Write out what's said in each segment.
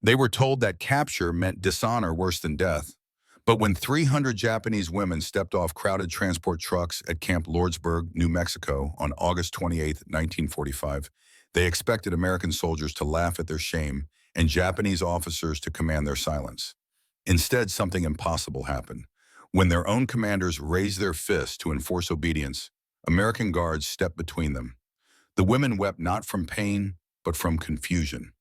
They were told that capture meant dishonor worse than death. But when 300 Japanese women stepped off crowded transport trucks at Camp Lordsburg, New Mexico on August 28, 1945, they expected American soldiers to laugh at their shame and Japanese officers to command their silence. Instead, something impossible happened. When their own commanders raised their fists to enforce obedience, American guards stepped between them. The women wept not from pain, but from confusion.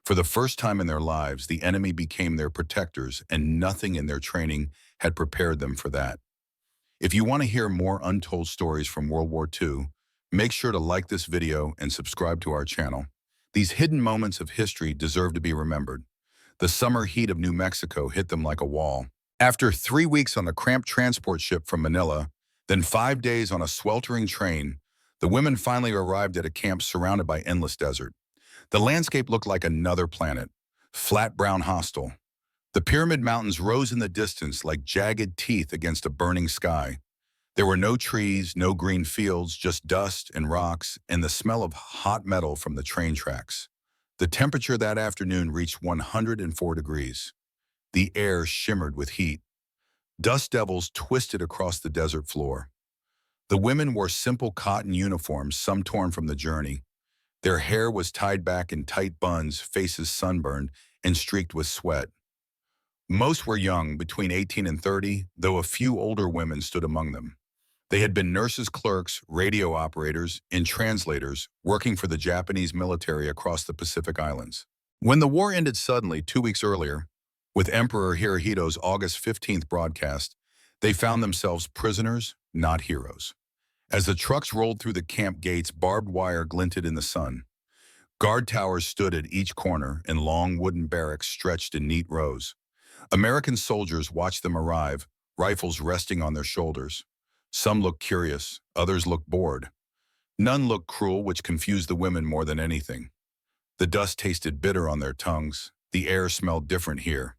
For the first time in their lives, the enemy became their protectors, and nothing in their training had prepared them for that. If you want to hear more untold stories from World War II, make sure to like this video and subscribe to our channel. These hidden moments of history deserve to be remembered. The summer heat of New Mexico hit them like a wall. After 3 weeks on a cramped transport ship from Manila, then 5 days on a sweltering train, the women finally arrived at a camp surrounded by endless desert. The landscape looked like another planet, flat brown hostile. The Pyramid Mountains rose in the distance like jagged teeth against a burning sky. There were no trees, no green fields, just dust and rocks and the smell of hot metal from the train tracks. The temperature that afternoon reached 104 degrees. The air shimmered with heat. Dust devils twisted across the desert floor. The women wore simple cotton uniforms, some torn from the journey. Their hair was tied back in tight buns, faces sunburned and streaked with sweat. Most were young, between 18 and 30, though a few older women stood among them. They had been nurses, clerks, radio operators, and translators working for the Japanese military across the Pacific Islands. When the war ended suddenly 2 weeks earlier, with Emperor Hirohito's August 15th broadcast, they found themselves prisoners, not heroes. As the trucks rolled through the camp gates, barbed wire glinted in the sun. Guard towers stood at each corner, and long wooden barracks stretched in neat rows. American soldiers watched them arrive, rifles resting on their shoulders. Some looked curious, others looked bored. None looked cruel, which confused the women more than anything. The dust tasted bitter on their tongues. The air smelled different here,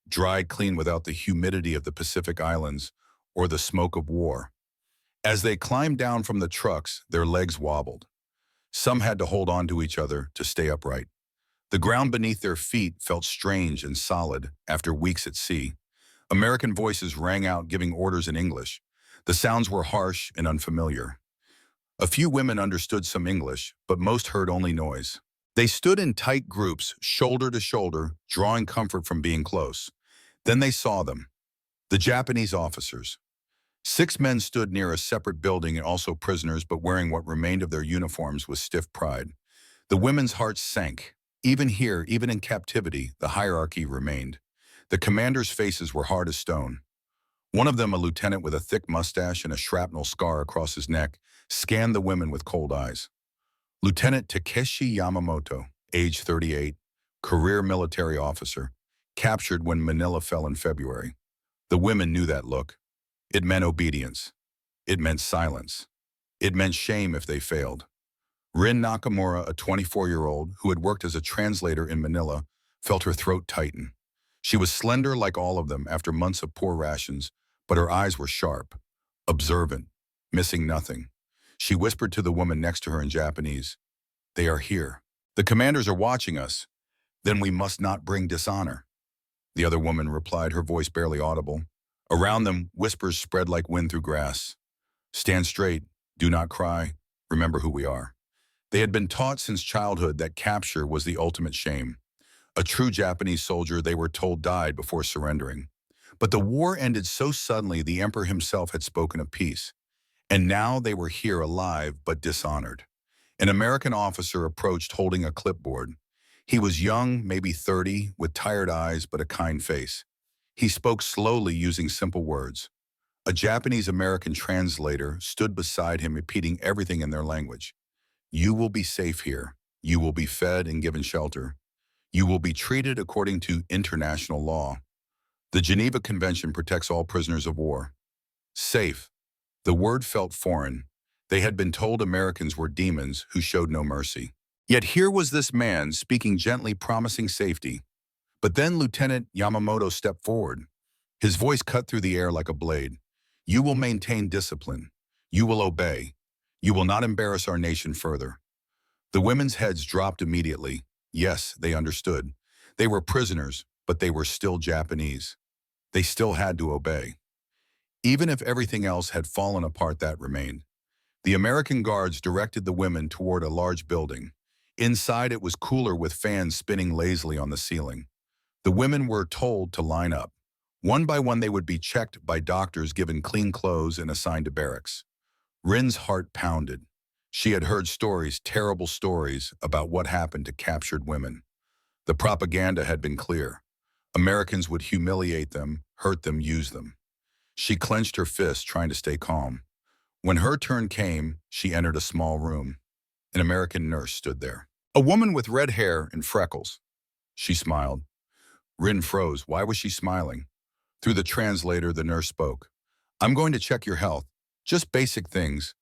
dried clean without the humidity of the Pacific Islands or the smoke of war. As they climbed down from the trucks, their legs wobbled. Some had to hold on to each other to stay upright. The ground beneath their feet felt strange and solid after weeks at sea. American voices rang out giving orders in English. The sounds were harsh and unfamiliar. A few women understood some English, but most heard only noise. They stood in tight groups, shoulder to shoulder, drawing comfort from being close. Then they saw them, the Japanese officers. 6 men stood near a separate building and also prisoners, but wearing what remained of their uniforms with stiff pride. The women's hearts sank. Even here, even in captivity, the hierarchy remained. The commanders' faces were hard as stone. One of them, a lieutenant with a thick mustache and a shrapnel scar across his neck, scanned the women with cold eyes. Lieutenant Takeshi Yamamoto, age 38, career military officer, captured when Manila fell in February. The women knew that look. It meant obedience. It meant silence. It meant shame if they failed. Rin Nakamura, a 24-year-old who had worked as a translator in Manila, felt her throat tighten. She was slender like all of them after months of poor rations, but her eyes were sharp, observant, missing nothing. She whispered to the woman next to her in Japanese, "They are here. The commanders are watching us. Then we must not bring dishonor." The other woman replied, her voice barely audible. Around them, whispers spread like wind through grass. "Stand straight. Do not cry. Remember who we are." They had been taught since childhood that capture was the ultimate shame. A true Japanese soldier, they were told, died before surrendering. But the war ended so suddenly the emperor himself had spoken of peace. And now they were here alive but dishonored. An American officer approached holding a clipboard. He was young, maybe 30, with tired eyes but a kind face. He spoke slowly using simple words. A Japanese-American translator stood beside him repeating everything in their language. "You will be safe here. You will be fed and given shelter. You will be treated according to international law. The Geneva Convention protects all prisoners of war." Safe. The word felt foreign. They had been told Americans were demons who showed no mercy. Yet here was this man speaking gently, promising safety. But then Lieutenant Yamamoto stepped forward. His voice cut through the air like a blade. "You will maintain discipline. You will obey. You will not embarrass our nation further." The women's heads dropped immediately. Yes, they understood. They were prisoners, but they were still Japanese. They still had to obey. Even if everything else had fallen apart, that remained. The American guards directed the women toward a large building. Inside, it was cooler with fans spinning lazily on the ceiling. The women were told to line up. One by one, they would be checked by doctors, given clean clothes, and assigned to barracks. Rin's heart pounded. She had heard stories, terrible stories, about what happened to captured women. The propaganda had been clear. Americans would humiliate them, hurt them, use them. She clenched her fist, trying to stay calm. When her turn came, she entered a small room. An American nurse stood there. A woman with red hair and freckles. She smiled. Rin froze. Why was she smiling? Through the translator, the nurse spoke. I'm going to check your health. Just basic things.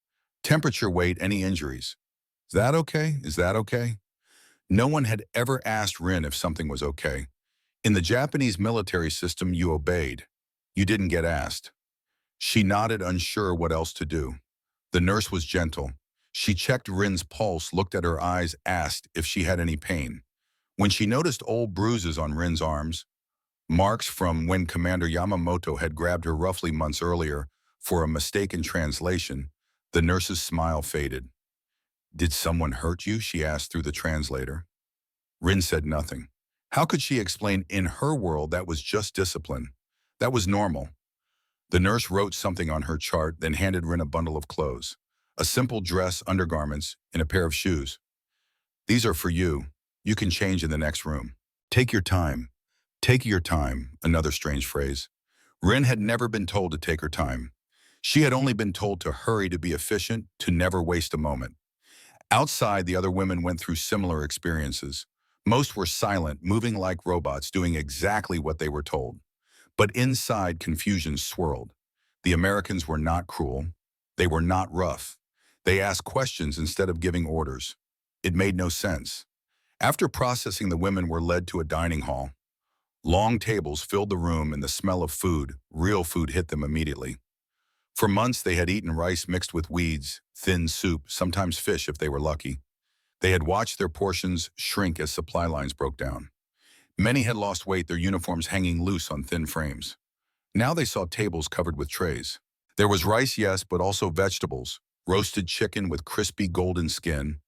Temperature, weight, any injuries. Is that okay? Is that okay? No one had ever asked Rin if something was okay. In the Japanese military system, you obeyed. You didn't get asked. She nodded, unsure what else to do. The nurse was gentle. She checked Rin's pulse, looked at her eyes, asked if she had any pain. When she noticed old bruises on Rin's arms, marks from when Commander Yamamoto had grabbed her roughly months earlier for a mistaken translation, the nurse's smile faded. Did someone hurt you? She asked through the translator. Rin said nothing. How could she explain? In her world, that was just discipline. That was normal. The nurse wrote something on her chart, then handed Rin a bundle of clothes. A simple dress, undergarments, and a pair of shoes. These are for you. You can change in the next room. Take your time. Take your time, another strange phrase. Rin had never been told to take her time. She had only been told to hurry, to be efficient, to never waste a moment. Outside, the other women went through similar experiences. Most were silent, moving like robots, doing exactly what they were told. But inside, confusion swirled. The Americans were not cruel. They were not rough. They asked questions instead of giving orders. It made no sense. After processing, the women were led to a dining hall. Long tables filled the room, and the smell of food, real food, hit them immediately. For months, they had eaten rice mixed with weeds, thin soup, sometimes fish if they were lucky. They had watched their portions shrink as supply lines broke down. Many had lost weight, their uniforms hanging loose on thin frames. Now they saw tables covered with trays. There was rice, yes, but also vegetables, roasted chicken with crispy golden skin,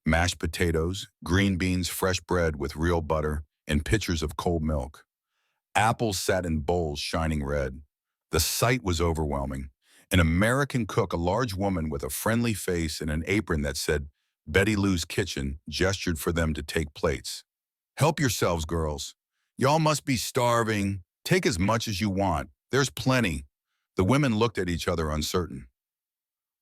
mashed potatoes, green beans, fresh bread with real butter, and pitchers of cold milk. Apples sat in bowls shining red. The sight was overwhelming. An American cook, a large woman with a friendly face and an apron that said Betty Lou's Kitchen, gestured for them to take plates. Help yourselves, girls. Y'all must be starving. Take as much as you want. There's plenty. The women looked at each other, uncertain.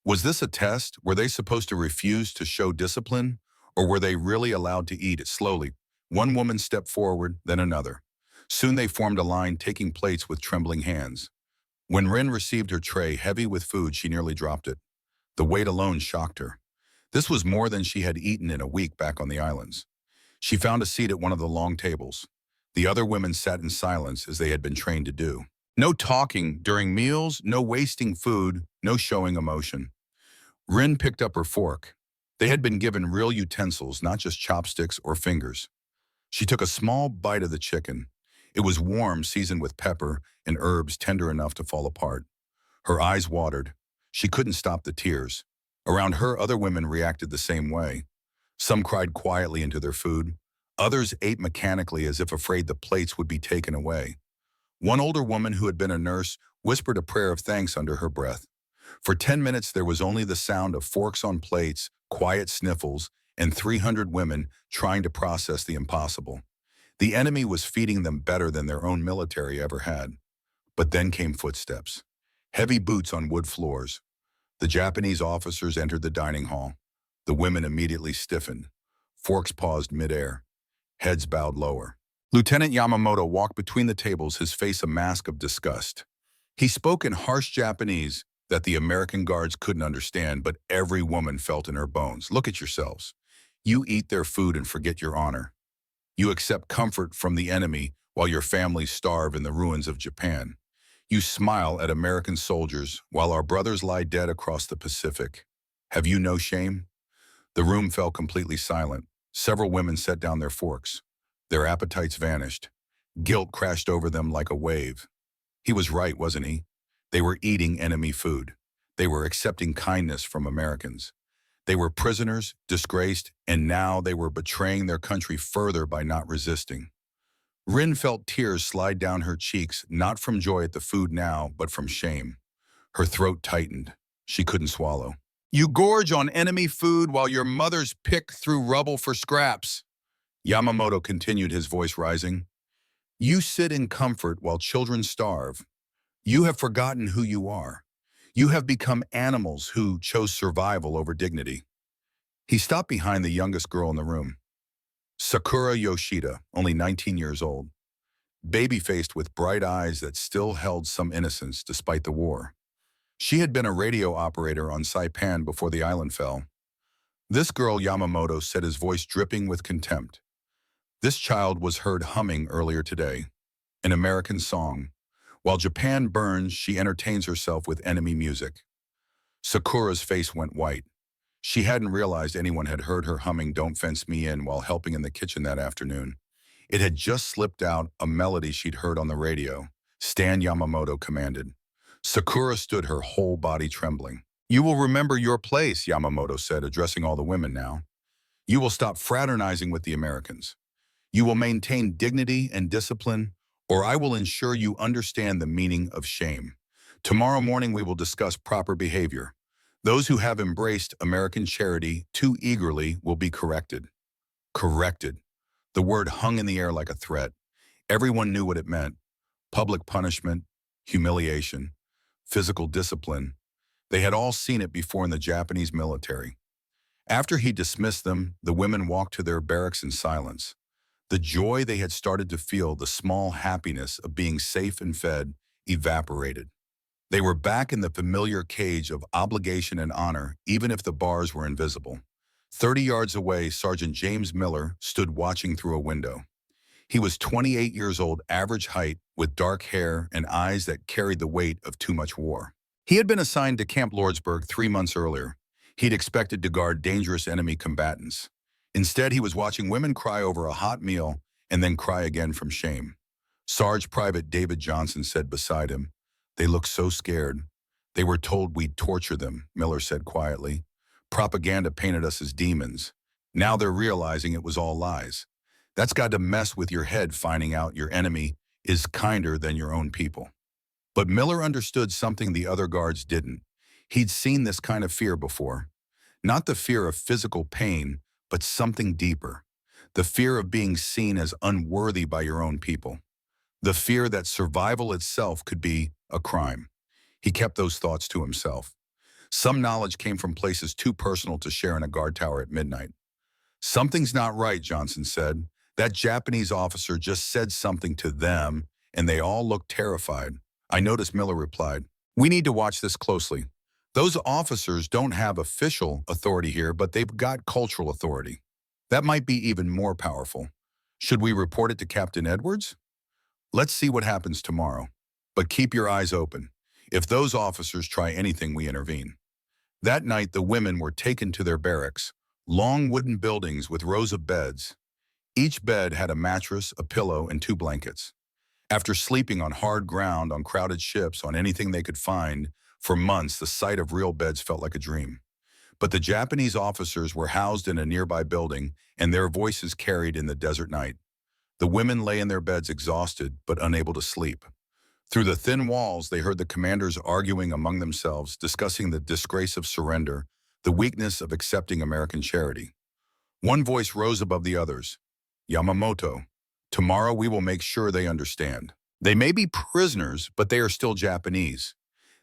Was this a test? Were they supposed to refuse to show discipline? Or were they really allowed to eat it slowly? One woman stepped forward, then another. Soon they formed a line, taking plates with trembling hands. When Rin received her tray, heavy with food, she nearly dropped it. The weight alone shocked her. This was more than she had eaten in a week back on the islands. She found a seat at one of the long tables. The other women sat in silence, as they had been trained to do. No talking during meals, no wasting food, no showing emotion. Rin picked up her fork. They had been given real utensils, not just chopsticks or fingers. She took a small bite of the chicken. It was warm, seasoned with pepper and herbs tender enough to fall apart. Her eyes watered. She couldn't stop the tears. Around her, other women reacted the same way. Some cried quietly into their food. Others ate mechanically, as if afraid the plates would be taken away. One older woman, who had been a nurse, whispered a prayer of thanks under her breath. For 10 minutes, there was only the sound of forks on plates, quiet sniffles, and 300 women trying to process the impossible. The enemy was feeding them better than their own military ever had. But then came footsteps. Heavy boots on wood floors. The Japanese officers entered the dining hall. The women immediately stiffened. Forks paused midair. Heads bowed lower. Lieutenant Yamamoto walked between the tables, his face a mask of disgust. He spoke in harsh Japanese that the American guards couldn't understand, but every woman felt in her bones. Look at yourselves. You eat their food and forget your honor. You accept comfort from the enemy while your families starve in the ruins of Japan. You smile at American soldiers while our brothers lie dead across the Pacific. Have you no shame? The room fell completely silent. Several women set down their forks. Their appetites vanished. Guilt crashed over them like a wave. He was right, wasn't he? They were eating enemy food. They were accepting kindness from Americans. They were prisoners, disgraced, and now they were betraying their country further by not resisting. Rin felt tears slide down her cheeks, not from joy at the food now, but from shame. Her throat tightened. She couldn't swallow. You gorge on enemy food while your mothers pick through rubble for scraps. Yamamoto continued, his voice rising. You sit in comfort while children starve. You have forgotten who you are. You have become animals who chose survival over dignity. He stopped behind the youngest girl in the room. Sakura Yoshida, only 19 years old, baby-faced with bright eyes that still held some innocence despite the war. She had been a radio operator on Saipan before the island fell. This girl, Yamamoto said, his voice dripping with contempt. This child was heard humming earlier today, an American song. While Japan burns, she entertains herself with enemy music. Sakura's face went white. She hadn't realized anyone had heard her humming Don't Fence Me In while helping in the kitchen that afternoon. It had just slipped out, a melody she'd heard on the radio. Stand, Yamamoto commanded. Sakura stood, her whole body trembling. You will remember your place, Yamamoto said, addressing all the women now. You will stop fraternizing with the Americans. You will maintain dignity and discipline, or I will ensure you understand the meaning of shame. Tomorrow morning we will discuss proper behavior. Those who have embraced American charity too eagerly will be corrected. Corrected. The word hung in the air like a threat. Everyone knew what it meant. Public punishment, humiliation, physical discipline. They had all seen it before in the Japanese military. After he dismissed them, the women walked to their barracks in silence. The joy they had started to feel, the small happiness of being safe and fed, evaporated. They were back in the familiar cage of obligation and honor, even if the bars were invisible. 30 yards away, Sergeant James Miller stood watching through a window. He was 28 years old, average height, with dark hair and eyes that carried the weight of too much war. He had been assigned to Camp Lordsburg 3 months earlier. He'd expected to guard dangerous enemy combatants. Instead, he was watching women cry over a hot meal and then cry again from shame. Sarge Private David Johnson said beside him, They look so scared. They were told we'd torture them, Miller said quietly. Propaganda painted us as demons. Now they're realizing it was all lies. That's got to mess with your head, finding out your enemy is kinder than your own people. But Miller understood something the other guards didn't. He'd seen this kind of fear before. Not the fear of physical pain, but something deeper. The fear of being seen as unworthy by your own people. The fear that survival itself could be a crime. He kept those thoughts to himself. Some knowledge came from places too personal to share in a guard tower at midnight. Something's not right, Johnson said. That Japanese officer just said something to them, and they all looked terrified. I noticed, Miller replied. We need to watch this closely. Those officers don't have official authority here, but they've got cultural authority. That might be even more powerful. Should we report it to Captain Edwards? Let's see what happens tomorrow. But keep your eyes open. If those officers try anything, we intervene. That night, the women were taken to their barracks, long wooden buildings with rows of beds. Each bed had a mattress, a pillow, and 2 blankets. After sleeping on hard ground, on crowded ships, on anything they could find, for months, the sight of real beds felt like a dream. But the Japanese officers were housed in a nearby building, and their voices carried in the desert night. The women lay in their beds exhausted, but unable to sleep. Through the thin walls, they heard the commanders arguing among themselves, discussing the disgrace of surrender, the weakness of accepting American charity. One voice rose above the others. Yamamoto, tomorrow we will make sure they understand. They may be prisoners, but they are still Japanese.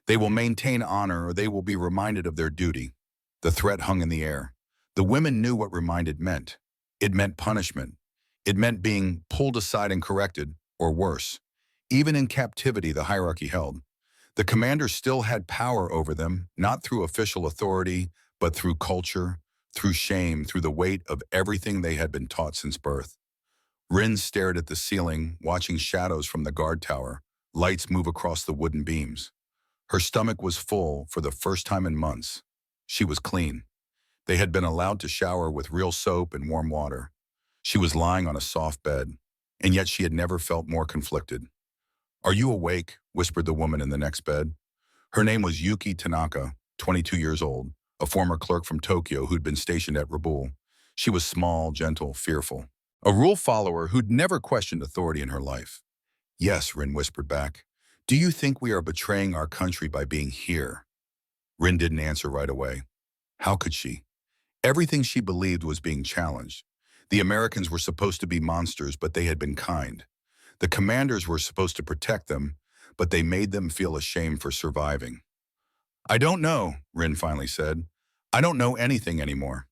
They will maintain honor, or they will be reminded of their duty. The threat hung in the air. The women knew what reminded meant. It meant punishment. It meant being pulled aside and corrected, or worse. Even in captivity, the hierarchy held. The commander still had power over them, not through official authority, but through culture, through shame, through the weight of everything they had been taught since birth. Rin stared at the ceiling, watching shadows from the guard tower, lights move across the wooden beams. Her stomach was full for the first time in months. She was clean. They had been allowed to shower with real soap and warm water. She was lying on a soft bed, and yet she had never felt more conflicted. "Are you awake?" whispered the woman in the next bed. Her name was Yuki Tanaka, 22 years old, a former clerk from Tokyo who'd been stationed at Rabaul. She was small, gentle, fearful. A rule follower who'd never questioned authority in her life. "Yes," Rin whispered back. "Do you think we are betraying our country by being here?" Rin didn't answer right away. How could she? Everything she believed was being challenged. The Americans were supposed to be monsters, but they had been kind. The commanders were supposed to protect them, but they made them feel ashamed for surviving. "I don't know," Rin finally said. "I don't know anything anymore."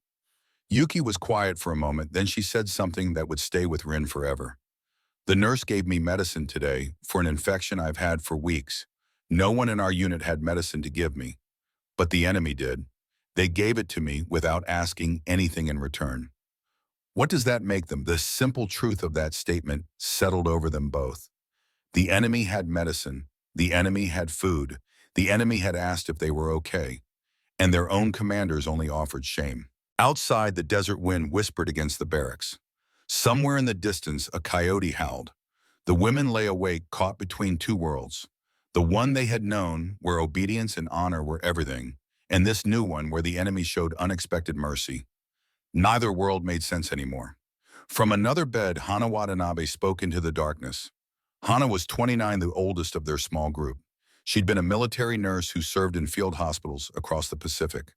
Yuki was quiet for a moment, then she said something that would stay with Rin forever. "The nurse gave me medicine today for an infection I've had for weeks. No one in our unit had medicine to give me, but the enemy did. They gave it to me without asking anything in return." What does that make them? The simple truth of that statement settled over them both. The enemy had medicine. The enemy had food. The enemy had asked if they were okay. And their own commanders only offered shame. Outside, the desert wind whispered against the barracks. Somewhere in the distance, a coyote howled. The women lay awake, caught between two worlds. The one they had known, where obedience and honor were everything, and this new one where the enemy showed unexpected mercy. Neither world made sense anymore. From another bed, Hana Watanabe spoke into the darkness. Hana was 29, the oldest of their small group. She'd been a military nurse who served in field hospitals across the Pacific.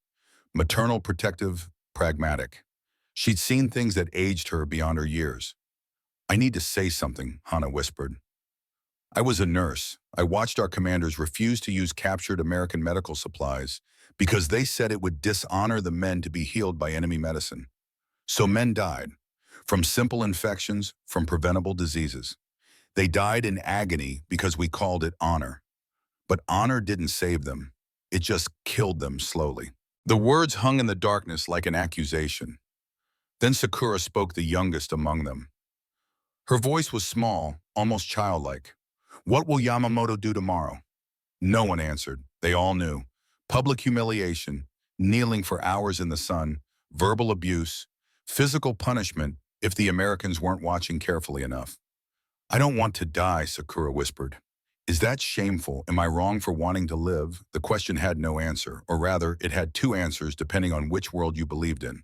Maternal, protective, pragmatic. She'd seen things that aged her beyond her years. "I need to say something," Hana whispered. "I was a nurse. I watched our commanders refuse to use captured American medical supplies because they said it would dishonor the men to be healed by enemy medicine. So men died, from simple infections, from preventable diseases. They died in agony because we called it honor. But honor didn't save them. It just killed them slowly." The words hung in the darkness like an accusation. Then Sakura spoke, the youngest among them. Her voice was small, almost childlike. "What will Yamamoto do tomorrow?" No one answered. They all knew. Public humiliation, kneeling for hours in the sun, verbal abuse, physical punishment if the Americans weren't watching carefully enough. "I don't want to die," Sakura whispered. "Is that shameful? Am I wrong for wanting to live?" The question had no answer, or rather, it had two answers depending on which world you believed in.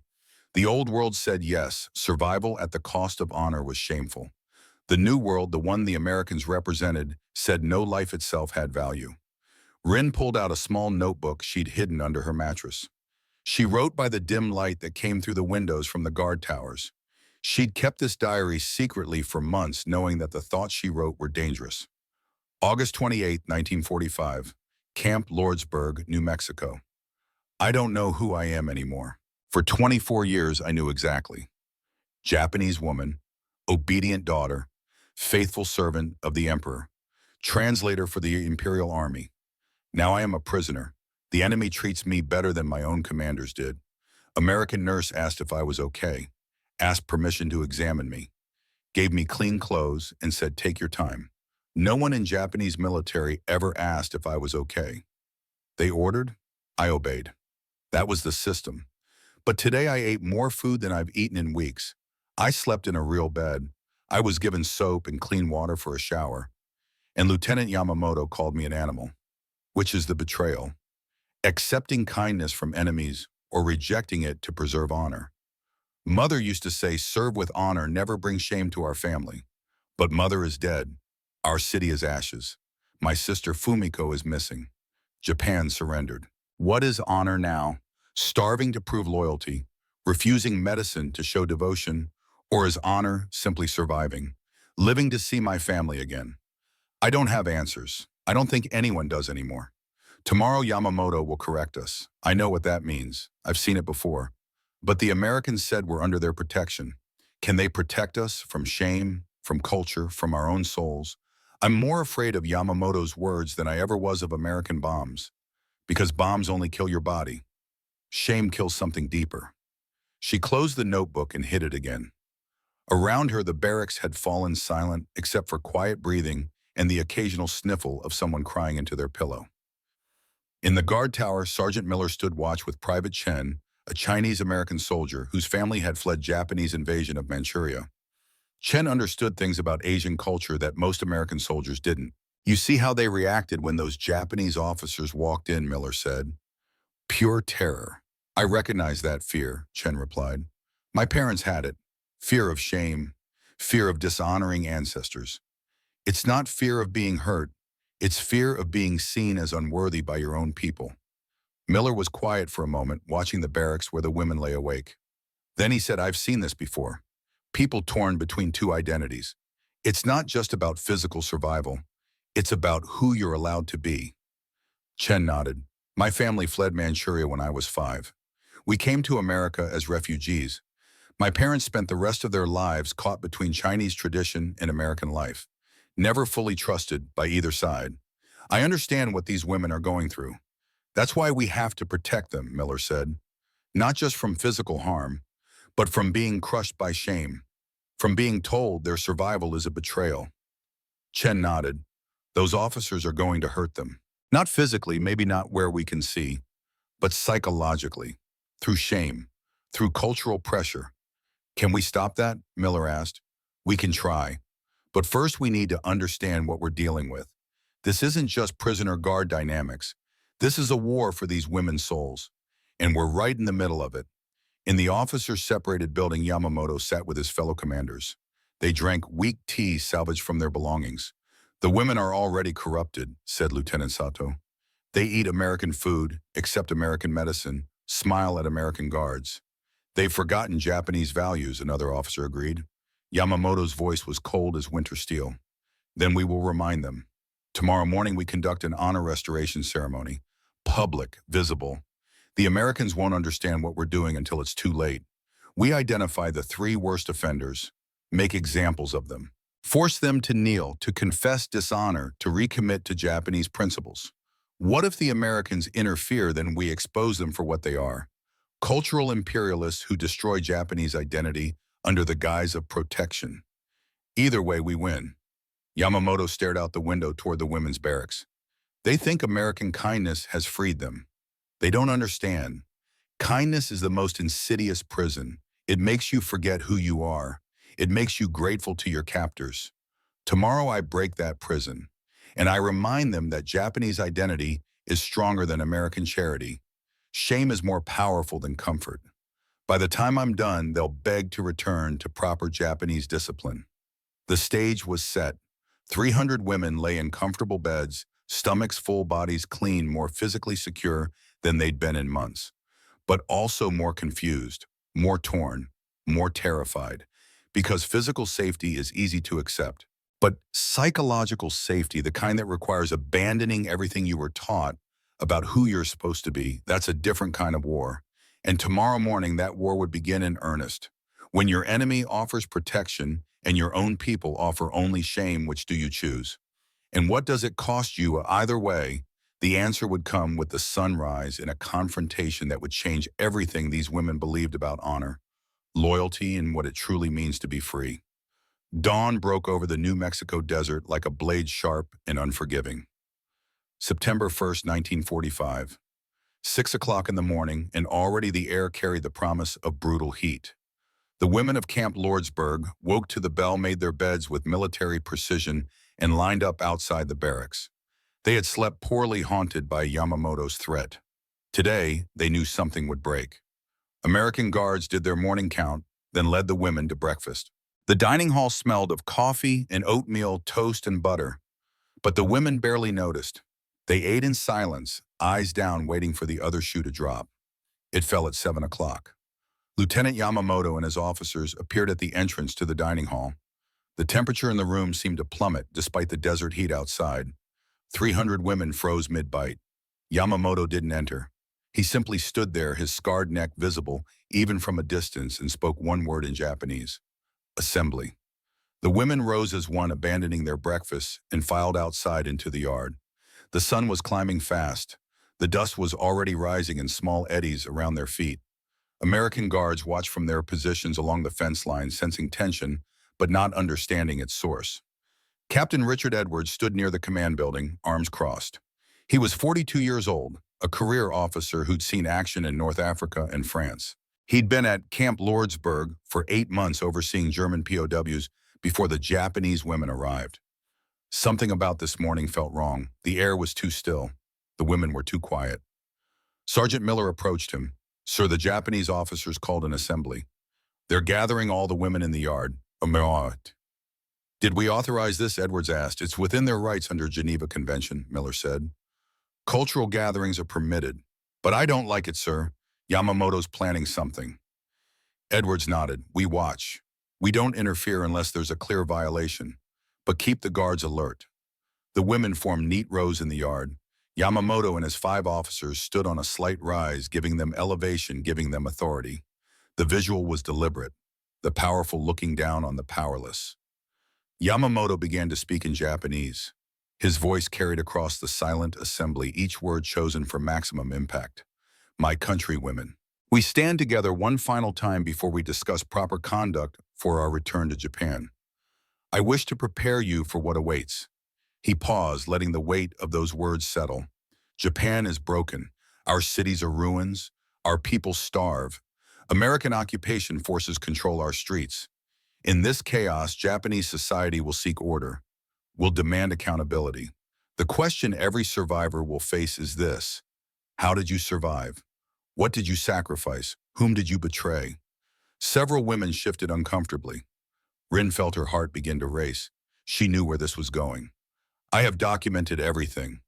The old world said yes, survival at the cost of honor was shameful. The new world, the one the Americans represented, said no life itself had value. Rin pulled out a small notebook she'd hidden under her mattress. She wrote by the dim light that came through the windows from the guard towers. She'd kept this diary secretly for months, knowing that the thoughts she wrote were dangerous. August 28, 1945, Camp Lordsburg, New Mexico. "I don't know who I am anymore. For 24 years, I knew exactly. Japanese woman, obedient daughter, faithful servant of the emperor, translator for the imperial army. Now I am a prisoner. The enemy treats me better than my own commanders did. American nurse asked if I was okay, asked permission to examine me, gave me clean clothes and said, 'Take your time.' No one in Japanese military ever asked if I was okay. They ordered, I obeyed. That was the system. But today I ate more food than I've eaten in weeks. I slept in a real bed. I was given soap and clean water for a shower. And Lieutenant Yamamoto called me an animal, which is the betrayal. Accepting kindness from enemies or rejecting it to preserve honor. Mother used to say, 'Serve with honor, never bring shame to our family.' But mother is dead. Our city is ashes. My sister Fumiko is missing. Japan surrendered. What is honor now? Starving to prove loyalty, refusing medicine to show devotion, or is honor simply surviving, living to see my family again? I don't have answers. I don't think anyone does anymore. Tomorrow Yamamoto will correct us. I know what that means. I've seen it before. But the Americans said we're under their protection. Can they protect us from shame, from culture, from our own souls? I'm more afraid of Yamamoto's words than I ever was of American bombs. Because bombs only kill your body. Shame kills something deeper. She closed the notebook and hid it again. Around her, the barracks had fallen silent except for quiet breathing and the occasional sniffle of someone crying into their pillow. In the guard tower, Sergeant Miller stood watch with Private Chen, a Chinese-American soldier whose family had fled Japanese invasion of Manchuria. Chen understood things about Asian culture that most American soldiers didn't. You see how they reacted when those Japanese officers walked in, Miller said. Pure terror. I recognize that fear, Chen replied. My parents had it. Fear of shame, fear of dishonoring ancestors. It's not fear of being hurt. It's fear of being seen as unworthy by your own people. Miller was quiet for a moment, watching the barracks where the women lay awake. Then he said, I've seen this before. People torn between two identities. It's not just about physical survival. It's about who you're allowed to be. Chen nodded. My family fled Manchuria when I was 5. We came to America as refugees. My parents spent the rest of their lives caught between Chinese tradition and American life, never fully trusted by either side. I understand what these women are going through. That's why we have to protect them, Miller said. Not just from physical harm, but from being crushed by shame, from being told their survival is a betrayal. Chen nodded. Those officers are going to hurt them. Not physically, maybe not where we can see, but psychologically, through shame, through cultural pressure. Can we stop that? Miller asked. We can try. But first we need to understand what we're dealing with. This isn't just prisoner-guard dynamics. This is a war for these women's souls. And we're right in the middle of it. In the officer-separated building, Yamamoto sat with his fellow commanders. They drank weak tea salvaged from their belongings. The women are already corrupted, said Lieutenant Sato. They eat American food, accept American medicine, smile at American guards. They've forgotten Japanese values, another officer agreed. Yamamoto's voice was cold as winter steel. Then we will remind them. Tomorrow morning we conduct an honor restoration ceremony. Public, visible. The Americans won't understand what we're doing until it's too late. We identify the 3 worst offenders, make examples of them, force them to kneel, to confess dishonor, to recommit to Japanese principles. What if the Americans interfere, then we expose them for what they are? Cultural imperialists who destroy Japanese identity under the guise of protection. Either way, we win. Yamamoto stared out the window toward the women's barracks. They think American kindness has freed them. They don't understand. Kindness is the most insidious prison. It makes you forget who you are. It makes you grateful to your captors. Tomorrow I break that prison, and I remind them that Japanese identity is stronger than American charity. Shame is more powerful than comfort. By the time I'm done, they'll beg to return to proper Japanese discipline. The stage was set. 300 women lay in comfortable beds, stomachs full, bodies clean, more physically secure than they'd been in months, but also more confused, more torn, more terrified, because physical safety is easy to accept. But psychological safety, the kind that requires abandoning everything you were taught about who you're supposed to be, that's a different kind of war. And tomorrow morning, that war would begin in earnest. When your enemy offers protection and your own people offer only shame, which do you choose? And what does it cost you either way? The answer would come with the sunrise in a confrontation that would change everything these women believed about honor, loyalty, and what it truly means to be free. Dawn broke over the New Mexico desert like a blade sharp and unforgiving. September 1st, 1945. 6 o'clock in the morning, and already the air carried the promise of brutal heat. The women of Camp Lordsburg woke to the bell, made their beds with military precision, and lined up outside the barracks. They had slept poorly, haunted by Yamamoto's threat. Today, they knew something would break. American guards did their morning count, then led the women to breakfast. The dining hall smelled of coffee and oatmeal, toast and butter. But the women barely noticed. They ate in silence, eyes down, waiting for the other shoe to drop. It fell at 7 o'clock. Lieutenant Yamamoto and his officers appeared at the entrance to the dining hall. The temperature in the room seemed to plummet despite the desert heat outside. 300 women froze mid-bite. Yamamoto didn't enter. He simply stood there, his scarred neck visible, even from a distance, and spoke one word in Japanese. Assembly. The women rose as one, abandoning their breakfasts, and filed outside into the yard. The sun was climbing fast. The dust was already rising in small eddies around their feet. American guards watched from their positions along the fence line, sensing tension, but not understanding its source. Captain Richard Edwards stood near the command building, arms crossed. He was 42 years old, a career officer who'd seen action in North Africa and France. He'd been at Camp Lordsburg for 8 months overseeing German POWs before the Japanese women arrived. Something about this morning felt wrong. The air was too still. The women were too quiet. Sergeant Miller approached him. "Sir, the Japanese officers called an assembly. They're gathering all the women in the yard." "Did we authorize this?" Edwards asked. "It's within their rights under Geneva Convention," Miller said. "Cultural gatherings are permitted. But I don't like it, sir. Yamamoto's planning something." Edwards nodded. "We watch. We don't interfere unless there's a clear violation. But keep the guards alert." The women formed neat rows in the yard. Yamamoto and his 5 officers stood on a slight rise, giving them elevation, giving them authority. The visual was deliberate, the powerful looking down on the powerless. Yamamoto began to speak in Japanese. His voice carried across the silent assembly, each word chosen for maximum impact. "My countrywomen, we stand together one final time before we discuss proper conduct for our return to Japan. I wish to prepare you for what awaits." He paused, letting the weight of those words settle. "Japan is broken. Our cities are ruins. Our people starve. American occupation forces control our streets. In this chaos, Japanese society will seek order, will demand accountability. The question every survivor will face is this: how did you survive? What did you sacrifice? Whom did you betray?" Several women shifted uncomfortably. Rin felt her heart begin to race. She knew where this was going. "I have documented everything."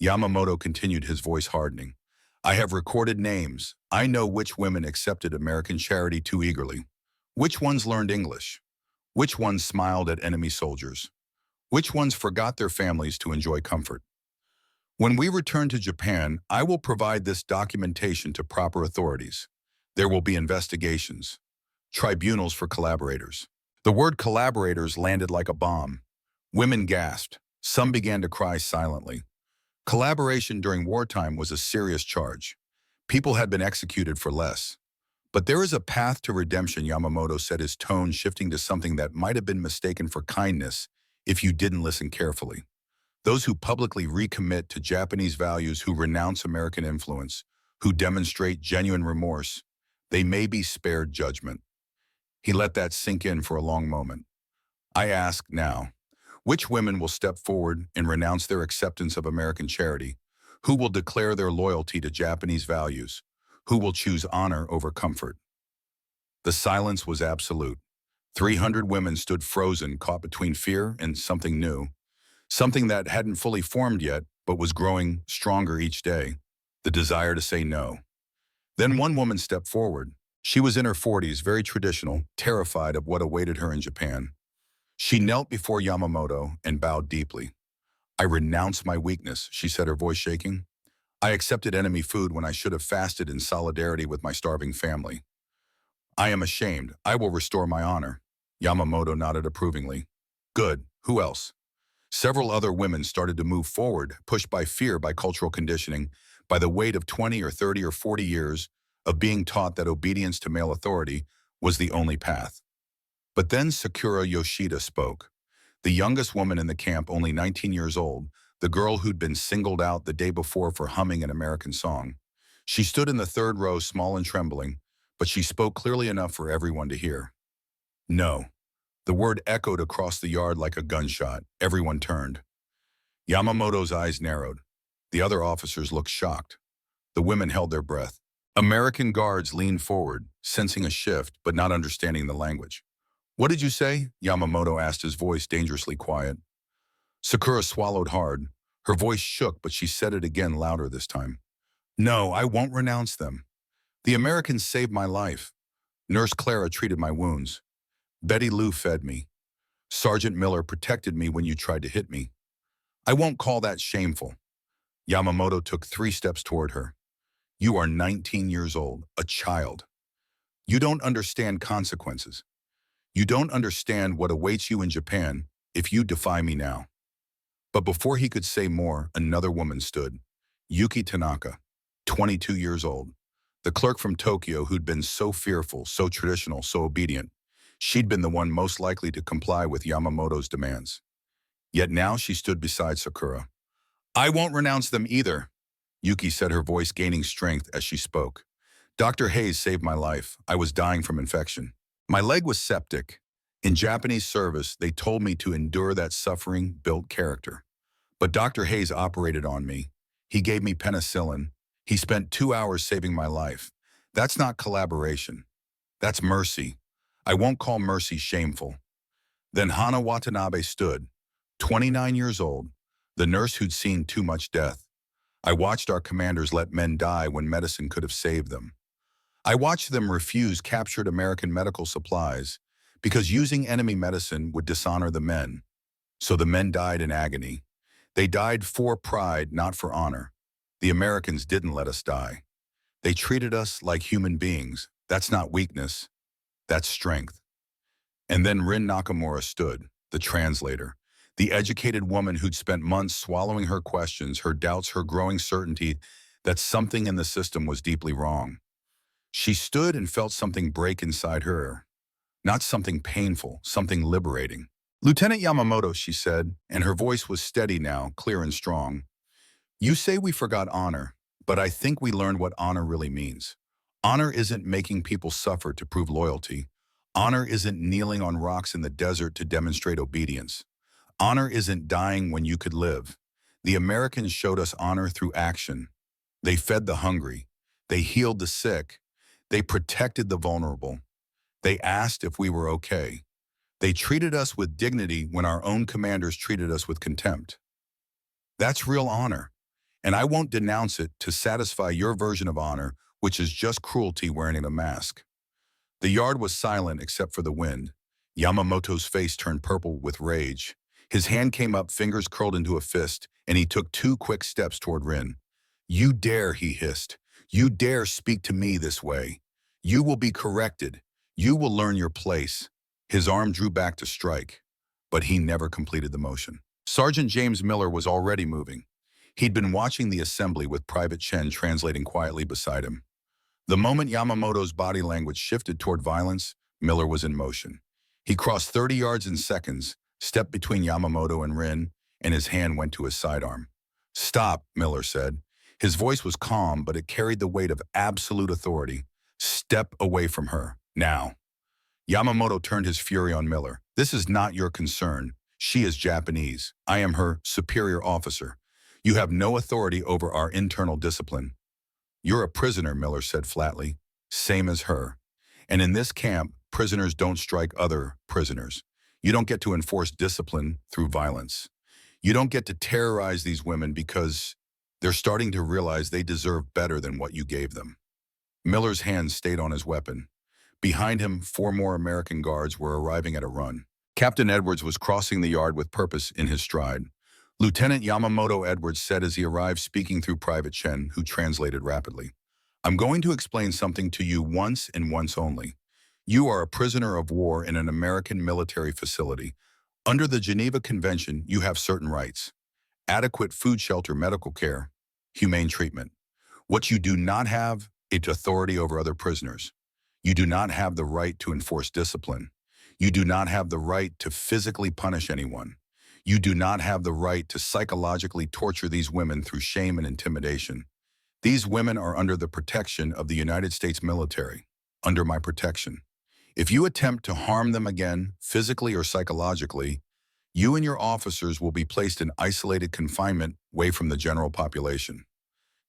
Yamamoto continued, his voice hardening. "I have recorded names. I know which women accepted American charity too eagerly. Which ones learned English? Which ones smiled at enemy soldiers? Which ones forgot their families to enjoy comfort? When we return to Japan, I will provide this documentation to proper authorities. There will be investigations, tribunals for collaborators." The word collaborators landed like a bomb. Women gasped. Some began to cry silently. Collaboration during wartime was a serious charge. People had been executed for less. "But there is a path to redemption," Yamamoto said, his tone shifting to something that might have been mistaken for kindness if you didn't listen carefully. "Those who publicly recommit to Japanese values, who renounce American influence, who demonstrate genuine remorse, they may be spared judgment." He let that sink in for a long moment. "I ask now, which women will step forward and renounce their acceptance of American charity? Who will declare their loyalty to Japanese values? Who will choose honor over comfort?" The silence was absolute. 300 women stood frozen, caught between fear and something new. Something that hadn't fully formed yet, but was growing stronger each day. The desire to say no. Then one woman stepped forward. She was in her 40s, very traditional, terrified of what awaited her in Japan. She knelt before Yamamoto and bowed deeply. "I renounce my weakness," she said, her voice shaking. "I accepted enemy food when I should have fasted in solidarity with my starving family. I am ashamed. I will restore my honor." Yamamoto nodded approvingly. "Good. Who else?" Several other women started to move forward, pushed by fear, by cultural conditioning, by the weight of 20 or 30 or 40 years of being taught that obedience to male authority was the only path. But then Sakura Yoshida spoke. The youngest woman in the camp, only 19 years old, the girl who'd been singled out the day before for humming an American song. She stood in the 3rd row, small and trembling, but she spoke clearly enough for everyone to hear. "No." The word echoed across the yard like a gunshot. Everyone turned. Yamamoto's eyes narrowed. The other officers looked shocked. The women held their breath. American guards leaned forward, sensing a shift but not understanding the language. "What did you say?" Yamamoto asked, his voice dangerously quiet. Sakura swallowed hard. Her voice shook, but she said it again, louder this time. "No, I won't renounce them. The Americans saved my life. Nurse Clara treated my wounds. Betty Lou fed me. Sergeant Miller protected me when you tried to hit me. I won't call that shameful." Yamamoto took 3 steps toward her. "You are 19 years old, a child. You don't understand consequences. You don't understand what awaits you in Japan if you defy me now." But before he could say more, another woman stood. Yuki Tanaka, 22 years old. The clerk from Tokyo who'd been so fearful, so traditional, so obedient. She'd been the one most likely to comply with Yamamoto's demands. Yet now she stood beside Sakura. "I won't renounce them either." Yuki said, her voice gaining strength as she spoke. Dr. Hayes saved my life. I was dying from infection. My leg was septic. In Japanese service, they told me to endure that suffering built character. But Dr. Hayes operated on me. He gave me penicillin. He spent 2 hours saving my life. That's not collaboration. That's mercy. I won't call mercy shameful. Then Hana Watanabe stood, 29 years old, the nurse who'd seen too much death. I watched our commanders let men die when medicine could have saved them. I watched them refuse captured American medical supplies because using enemy medicine would dishonor the men. So the men died in agony. They died for pride, not for honor. The Americans didn't let us die. They treated us like human beings. That's not weakness. That's strength. And then Rin Nakamura stood, the translator, the educated woman who'd spent months swallowing her questions, her doubts, her growing certainty that something in the system was deeply wrong. She stood and felt something break inside her. Not something painful, something liberating. Lieutenant Yamamoto, she said, and her voice was steady now, clear and strong. You say we forgot honor, but I think we learned what honor really means. Honor isn't making people suffer to prove loyalty. Honor isn't kneeling on rocks in the desert to demonstrate obedience. Honor isn't dying when you could live. The Americans showed us honor through action. They fed the hungry. They healed the sick. They protected the vulnerable. They asked if we were okay. They treated us with dignity when our own commanders treated us with contempt. That's real honor. And I won't denounce it to satisfy your version of honor, which is just cruelty wearing a mask. The yard was silent except for the wind. Yamamoto's face turned purple with rage. His hand came up, fingers curled into a fist, and he took 2 quick steps toward Rin. You dare, he hissed. You dare speak to me this way. You will be corrected. You will learn your place. His arm drew back to strike, but he never completed the motion. Sergeant James Miller was already moving. He'd been watching the assembly with Private Chen translating quietly beside him. The moment Yamamoto's body language shifted toward violence, Miller was in motion. He crossed 30 yards in seconds, stepped between Yamamoto and Rin, and his hand went to his sidearm. Stop, Miller said. His voice was calm, but it carried the weight of absolute authority. Step away from her, now. Yamamoto turned his fury on Miller. This is not your concern. She is Japanese. I am her superior officer. You have no authority over our internal discipline. You're a prisoner, Miller said flatly. Same as her. And in this camp, prisoners don't strike other prisoners. You don't get to enforce discipline through violence. You don't get to terrorize these women because they're starting to realize they deserve better than what you gave them. Miller's hand stayed on his weapon. Behind him, 4 more American guards were arriving at a run. Captain Edwards was crossing the yard with purpose in his stride. Lieutenant Yamamoto Edwards said as he arrived, speaking through Private Chen, who translated rapidly. I'm going to explain something to you once and once only. You are a prisoner of war in an American military facility. Under the Geneva Convention, you have certain rights. Adequate food, shelter, medical care, humane treatment. What you do not have is authority over other prisoners. You do not have the right to enforce discipline. You do not have the right to physically punish anyone. You do not have the right to psychologically torture these women through shame and intimidation. These women are under the protection of the United States military, under my protection. If you attempt to harm them again, physically or psychologically, you and your officers will be placed in isolated confinement away from the general population.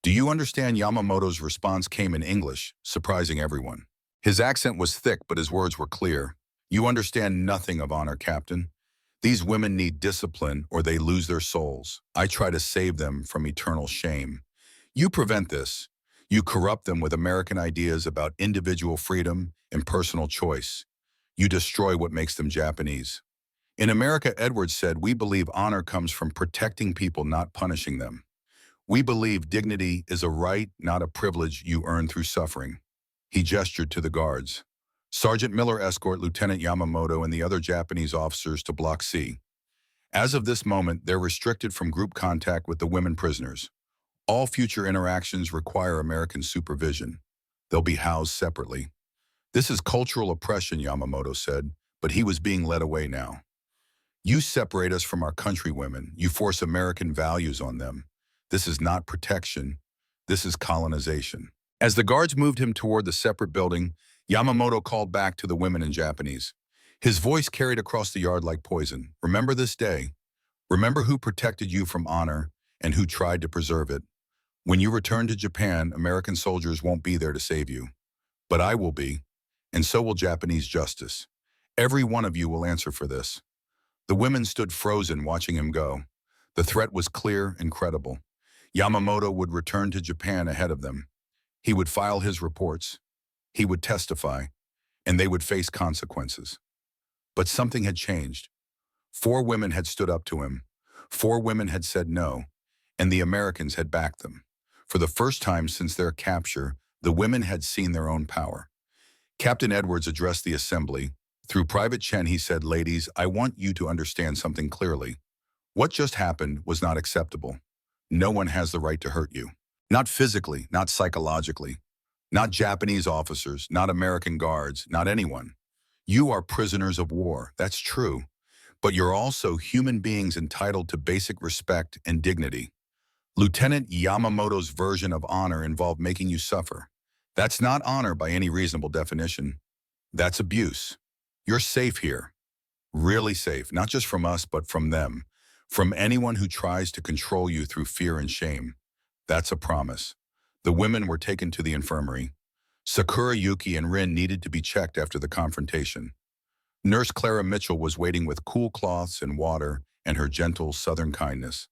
Do you understand? Yamamoto's response came in English, surprising everyone. His accent was thick, but his words were clear. You understand nothing of honor, Captain. These women need discipline or they lose their souls. I try to save them from eternal shame. You prevent this. You corrupt them with American ideas about individual freedom and personal choice. You destroy what makes them Japanese. In America, Edwards said, we believe honor comes from protecting people, not punishing them. We believe dignity is a right, not a privilege you earn through suffering. He gestured to the guards. Sergeant Miller escort Lieutenant Yamamoto and the other Japanese officers to Block C. As of this moment, they're restricted from group contact with the women prisoners. All future interactions require American supervision. They'll be housed separately. This is cultural oppression, Yamamoto said, but he was being led away now. You separate us from our countrywomen. You force American values on them. This is not protection. This is colonization. As the guards moved him toward the separate building, Yamamoto called back to the women in Japanese. His voice carried across the yard like poison. Remember this day. Remember who protected you from honor and who tried to preserve it. When you return to Japan, American soldiers won't be there to save you. But I will be, and so will Japanese justice. Every one of you will answer for this. The women stood frozen watching him go. The threat was clear and credible. Yamamoto would return to Japan ahead of them. He would file his reports. He would testify, and they would face consequences. But something had changed. 4 women had stood up to him. 4 women had said no, and the Americans had backed them. For the first time since their capture, the women had seen their own power. Captain Edwards addressed the assembly. Through Private Chen, he said, "Ladies, I want you to understand something clearly. What just happened was not acceptable. No one has the right to hurt you. Not physically, not psychologically. Not Japanese officers, not American guards, not anyone. You are prisoners of war, that's true. But you're also human beings entitled to basic respect and dignity. Lieutenant Yamamoto's version of honor involved making you suffer. That's not honor by any reasonable definition. That's abuse. You're safe here. Really safe, not just from us, but from them. From anyone who tries to control you through fear and shame. That's a promise." The women were taken to the infirmary. Sakura, Yuki, and Rin needed to be checked after the confrontation. Nurse Clara Mitchell was waiting with cool cloths and water and her gentle southern kindness.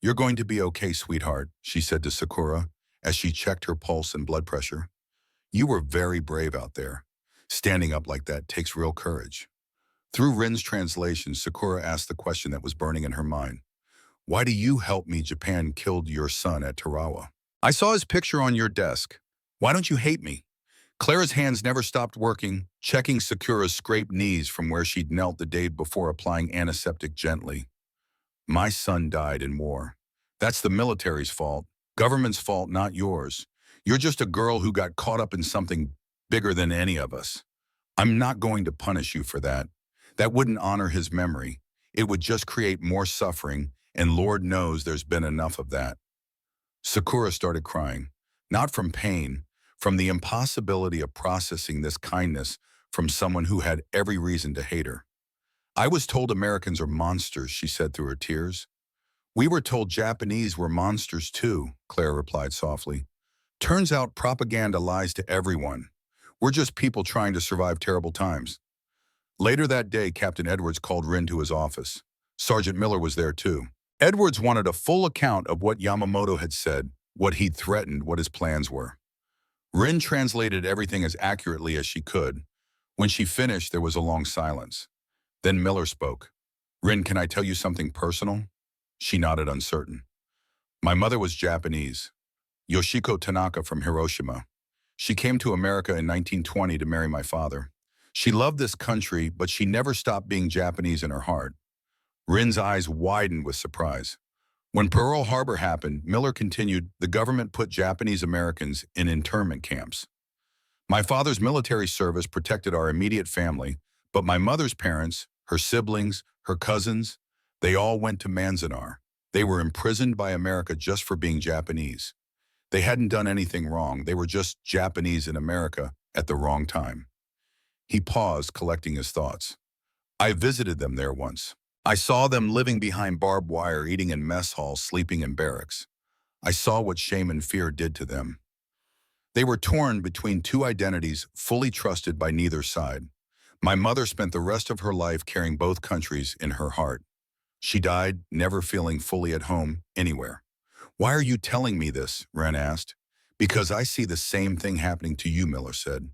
"You're going to be okay, sweetheart," she said to Sakura as she checked her pulse and blood pressure. "You were very brave out there. Standing up like that takes real courage." Through Rin's translation, Sakura asked the question that was burning in her mind. "Why do you help me? Japan killed your son at Tarawa. I saw his picture on your desk. Why don't you hate me?" Clara's hands never stopped working, checking Sakura's scraped knees from where she'd knelt the day before, applying antiseptic gently. "My son died in war. That's the military's fault. Government's fault, not yours. You're just a girl who got caught up in something bigger than any of us. I'm not going to punish you for that. That wouldn't honor his memory. It would just create more suffering, and Lord knows there's been enough of that." Sakura started crying, not from pain, from the impossibility of processing this kindness from someone who had every reason to hate her. "I was told Americans are monsters," she said through her tears. "We were told Japanese were monsters too," Clara replied softly. "Turns out propaganda lies to everyone. We're just people trying to survive terrible times." Later that day, Captain Edwards called Rin to his office. Sergeant Miller was there too. Edwards wanted a full account of what Yamamoto had said, what he'd threatened, what his plans were. Rin translated everything as accurately as she could. When she finished, there was a long silence. Then Miller spoke. "Rin, can I tell you something personal?" She nodded, uncertain. "My mother was Japanese. Yoshiko Tanaka from Hiroshima. She came to America in 1920 to marry my father. She loved this country, but she never stopped being Japanese in her heart." Rin's eyes widened with surprise. "When Pearl Harbor happened," Miller continued, "the government put Japanese Americans in internment camps. My father's military service protected our immediate family, but my mother's parents, her siblings, her cousins, they all went to Manzanar. They were imprisoned by America just for being Japanese. They hadn't done anything wrong. They were just Japanese in America at the wrong time." He paused, collecting his thoughts. "I visited them there once. I saw them living behind barbed wire, eating in mess halls, sleeping in barracks. I saw what shame and fear did to them. They were torn between 2 identities, fully trusted by neither side. My mother spent the rest of her life carrying both countries in her heart. She died, never feeling fully at home anywhere." "Why are you telling me this?" Ren asked. "Because I see the same thing happening to you," Miller said.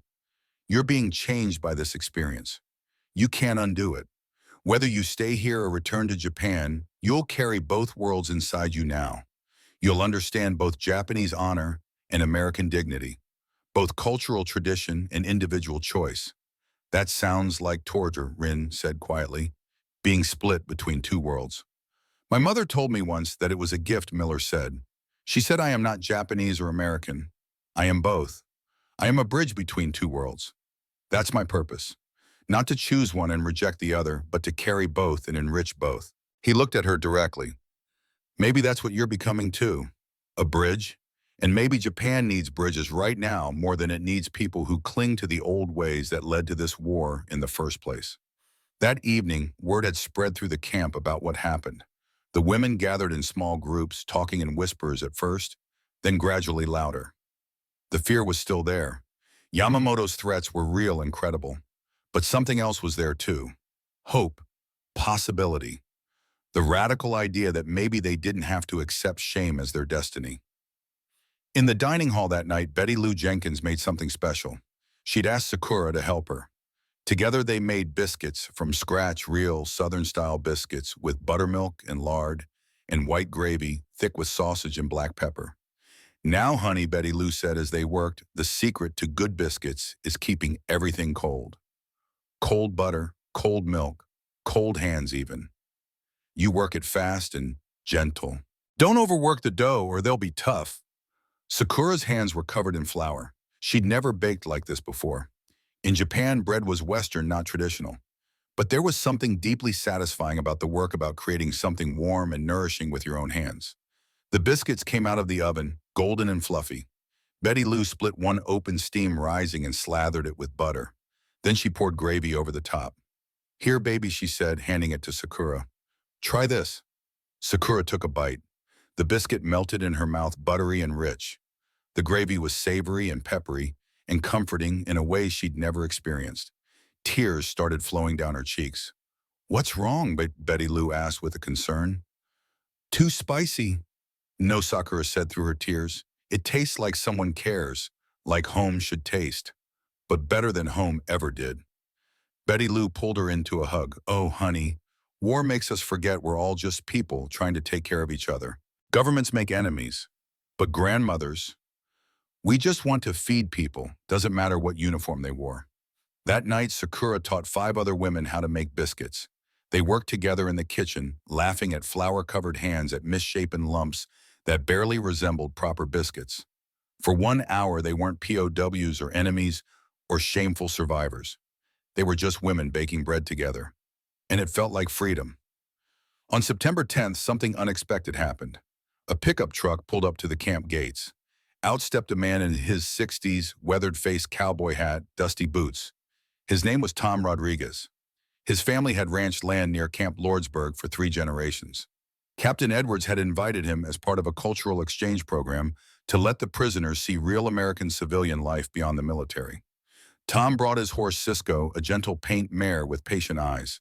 "You're being changed by this experience. You can't undo it. Whether you stay here or return to Japan, you'll carry both worlds inside you now. You'll understand both Japanese honor and American dignity, both cultural tradition and individual choice." "That sounds like torture," Rin said quietly, "being split between 2 worlds." "My mother told me once that it was a gift," Miller said. "She said I am not Japanese or American. I am both. I am a bridge between 2 worlds. That's my purpose. Not to choose one and reject the other, but to carry both and enrich both." He looked at her directly. "Maybe that's what you're becoming too. A bridge. And maybe Japan needs bridges right now more than it needs people who cling to the old ways that led to this war in the first place. That evening, word had spread through the camp about what happened. The women gathered in small groups, talking in whispers at first, then gradually louder. The fear was still there. Yamamoto's threats were real and credible. But something else was there too. Hope, possibility, the radical idea that maybe they didn't have to accept shame as their destiny. In the dining hall that night, Betty Lou Jenkins made something special. She'd asked Sakura to help her. Together they made biscuits from scratch, real Southern-style biscuits with buttermilk and lard and white gravy, thick with sausage and black pepper. Now, honey, Betty Lou said as they worked, the secret to good biscuits is keeping everything cold. Cold butter, cold milk, cold hands even. You work it fast and gentle. Don't overwork the dough or they'll be tough. Sakura's hands were covered in flour. She'd never baked like this before. In Japan, bread was Western, not traditional. But there was something deeply satisfying about the work about creating something warm and nourishing with your own hands. The biscuits came out of the oven, golden and fluffy. Betty Lou split one open, steam rising, and slathered it with butter. Then she poured gravy over the top. Here, baby, she said, handing it to Sakura. Try this. Sakura took a bite. The biscuit melted in her mouth, buttery and rich. The gravy was savory and peppery and comforting in a way she'd never experienced. Tears started flowing down her cheeks. What's wrong? Betty Lou asked with a concern. Too spicy. No, Sakura said through her tears. It tastes like someone cares, like home should taste, but better than home ever did. Betty Lou pulled her into a hug. Oh, honey, war makes us forget we're all just people trying to take care of each other. Governments make enemies, but grandmothers, we just want to feed people, doesn't matter what uniform they wore. That night, Sakura taught 5 other women how to make biscuits. They worked together in the kitchen, laughing at flour-covered hands at misshapen lumps that barely resembled proper biscuits. For 1 hour, they weren't POWs or enemies or shameful survivors. They were just women baking bread together. And it felt like freedom. On September 10th, something unexpected happened. A pickup truck pulled up to the camp gates. Out stepped a man in his 60s, weathered-faced cowboy hat, dusty boots. His name was Tom Rodriguez. His family had ranched land near Camp Lordsburg for 3 generations. Captain Edwards had invited him as part of a cultural exchange program to let the prisoners see real American civilian life beyond the military. Tom brought his horse Cisco, a gentle paint mare with patient eyes.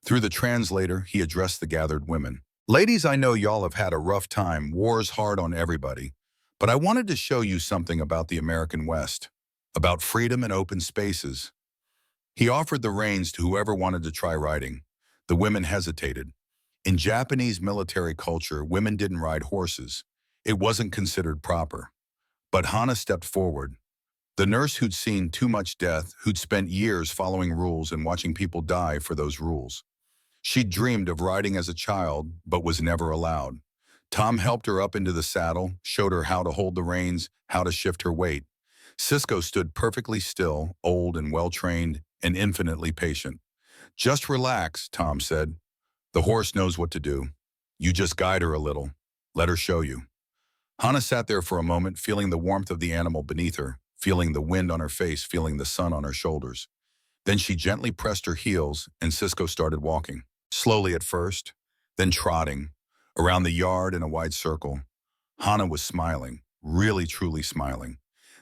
Through the translator, he addressed the gathered women. Ladies, I know y'all have had a rough time. War's hard on everybody. But I wanted to show you something about the American West, about freedom and open spaces. He offered the reins to whoever wanted to try riding. The women hesitated. In Japanese military culture, women didn't ride horses. It wasn't considered proper. But Hana stepped forward. The nurse who'd seen too much death, who'd spent years following rules and watching people die for those rules. She'd dreamed of riding as a child, but was never allowed. Tom helped her up into the saddle, showed her how to hold the reins, how to shift her weight. Cisco stood perfectly still, old and well-trained, and infinitely patient. Just relax, Tom said. The horse knows what to do. You just guide her a little. Let her show you. Hana sat there for a moment, feeling the warmth of the animal beneath her, feeling the wind on her face, feeling the sun on her shoulders. Then she gently pressed her heels, and Cisco started walking. Slowly at first, then trotting, around the yard in a wide circle. Hana was smiling, really truly smiling.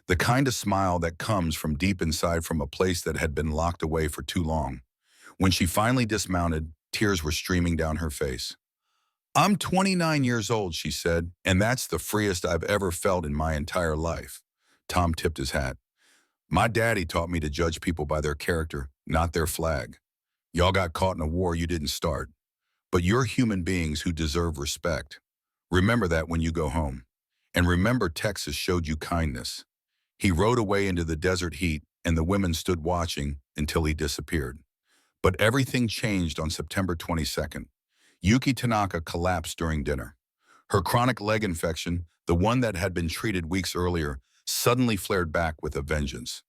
The kind of smile that comes from deep inside, from a place that had been locked away for too long. When she finally dismounted, tears were streaming down her face. I'm 29 years old, she said, and that's the freest I've ever felt in my entire life. Tom tipped his hat. My daddy taught me to judge people by their character, not their flag. Y'all got caught in a war you didn't start. But you're human beings who deserve respect. Remember that when you go home. And remember Texas showed you kindness. He rode away into the desert heat, and the women stood watching until he disappeared. But everything changed on September 22nd. Yuki Tanaka collapsed during dinner. Her chronic leg infection, the one that had been treated weeks earlier, suddenly flared back with a vengeance.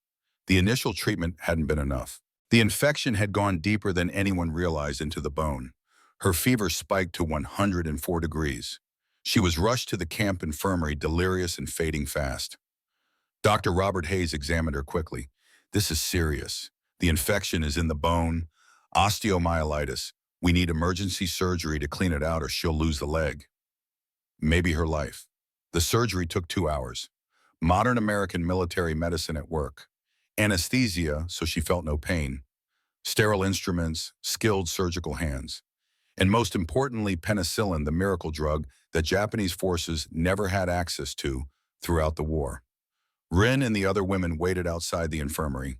The initial treatment hadn't been enough. The infection had gone deeper than anyone realized into the bone. Her fever spiked to 104 degrees. She was rushed to the camp infirmary, delirious and fading fast. Dr. Robert Hayes examined her quickly. This is serious. The infection is in the bone, osteomyelitis. We need emergency surgery to clean it out or she'll lose the leg. Maybe her life. The surgery took 2 hours. Modern American military medicine at work. Anesthesia, so she felt no pain. Sterile instruments, skilled surgical hands. And most importantly, penicillin, the miracle drug that Japanese forces never had access to throughout the war. Rin and the other women waited outside the infirmary.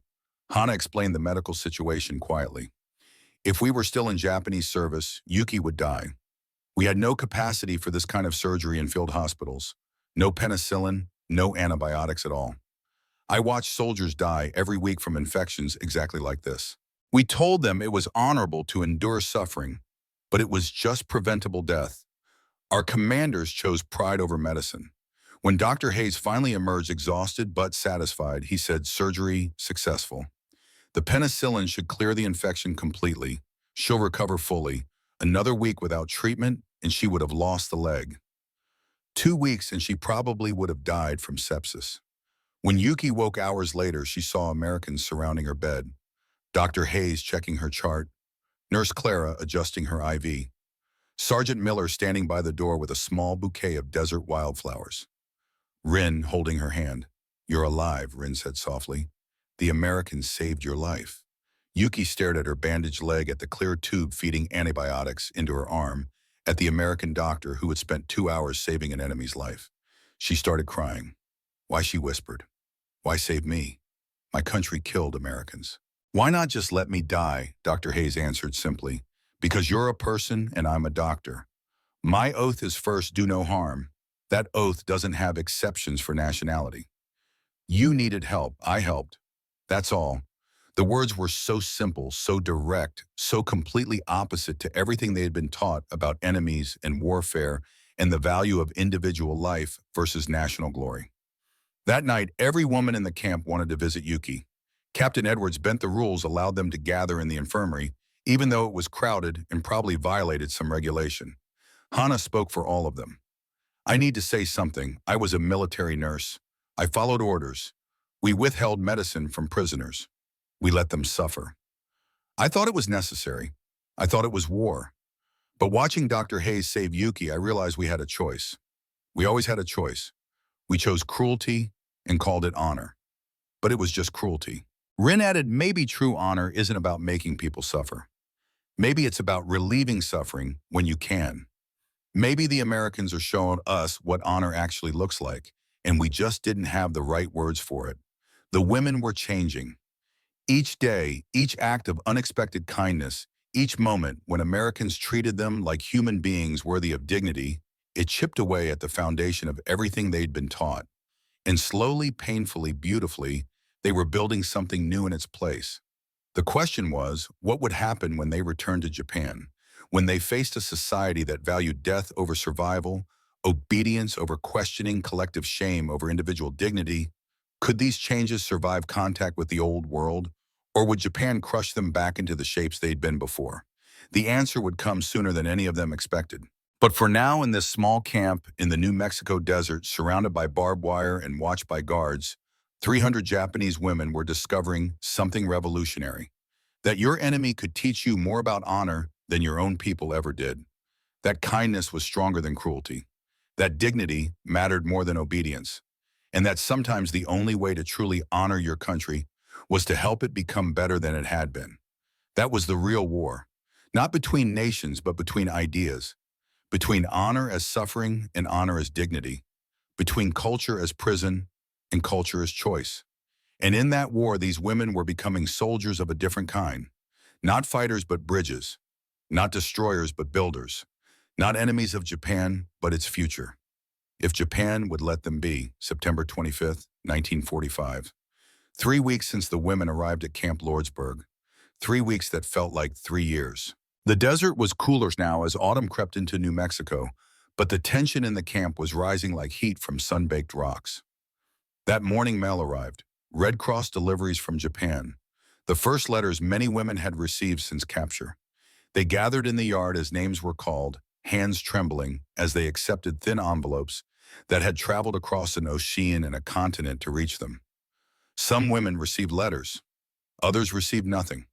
Hana explained the medical situation quietly. If we were still in Japanese service, Yuki would die. We had no capacity for this kind of surgery in field hospitals. No penicillin, no antibiotics at all. I watched soldiers die every week from infections exactly like this. We told them it was honorable to endure suffering, but it was just preventable death. Our commanders chose pride over medicine. When Dr. Hayes finally emerged exhausted but satisfied, he said, surgery successful. The penicillin should clear the infection completely. She'll recover fully. Another week without treatment, and she would have lost the leg. 2 weeks, and she probably would have died from sepsis. When Yuki woke hours later, she saw Americans surrounding her bed. Dr. Hayes checking her chart. Nurse Clara adjusting her IV. Sergeant Miller standing by the door with a small bouquet of desert wildflowers. Rin holding her hand. You're alive, Rin said softly. The Americans saved your life. Yuki stared at her bandaged leg, at the clear tube feeding antibiotics into her arm, at the American doctor who had spent 2 hours saving an enemy's life. She started crying. Why, she whispered. Why save me? My country killed Americans. Why not just let me die? Dr. Hayes answered simply. Because you're a person and I'm a doctor. My oath is first, do no harm. That oath doesn't have exceptions for nationality. You needed help, I helped. That's all. The words were so simple, so direct, so completely opposite to everything they had been taught about enemies and warfare and the value of individual life versus national glory. That night, every woman in the camp wanted to visit Yuki. Captain Edwards bent the rules, allowed them to gather in the infirmary, even though it was crowded and probably violated some regulation. Hana spoke for all of them. I need to say something. I was a military nurse. I followed orders. We withheld medicine from prisoners. We let them suffer. I thought it was necessary. I thought it was war. But watching Dr. Hayes save Yuki, I realized we had a choice. We always had a choice. We chose cruelty and called it honor. But it was just cruelty. Rin added, maybe true honor isn't about making people suffer. Maybe it's about relieving suffering when you can. Maybe the Americans are showing us what honor actually looks like, and we just didn't have the right words for it. The women were changing. Each day, each act of unexpected kindness, each moment when Americans treated them like human beings worthy of dignity, it chipped away at the foundation of everything they'd been taught. And slowly, painfully, beautifully, they were building something new in its place. The question was, what would happen when they returned to Japan, when they faced a society that valued death over survival, obedience over questioning, collective shame over individual dignity? Could these changes survive contact with the old world, or would Japan crush them back into the shapes they'd been before? The answer would come sooner than any of them expected. But for now, in this small camp in the New Mexico desert, surrounded by barbed wire and watched by guards, 300 Japanese women were discovering something revolutionary. That your enemy could teach you more about honor than your own people ever did. That kindness was stronger than cruelty. That dignity mattered more than obedience. And that sometimes the only way to truly honor your country was to help it become better than it had been. That was the real war. Not between nations, but between ideas. Between honor as suffering and honor as dignity. Between culture as prison and culture as choice. And in that war, these women were becoming soldiers of a different kind. Not fighters, but bridges. Not destroyers, but builders. Not enemies of Japan, but its future. If Japan would let them be, September 25th, 1945. 3 weeks since the women arrived at Camp Lordsburg. 3 weeks that felt like 3 years. The desert was cooler now as autumn crept into New Mexico, but the tension in the camp was rising like heat from sun-baked rocks. That morning mail arrived. Red Cross deliveries from Japan. The first letters many women had received since capture. They gathered in the yard as names were called. hands trembling as they accepted thin envelopes that had traveled across an ocean and a continent to reach them. Some women received letters. Others received nothing.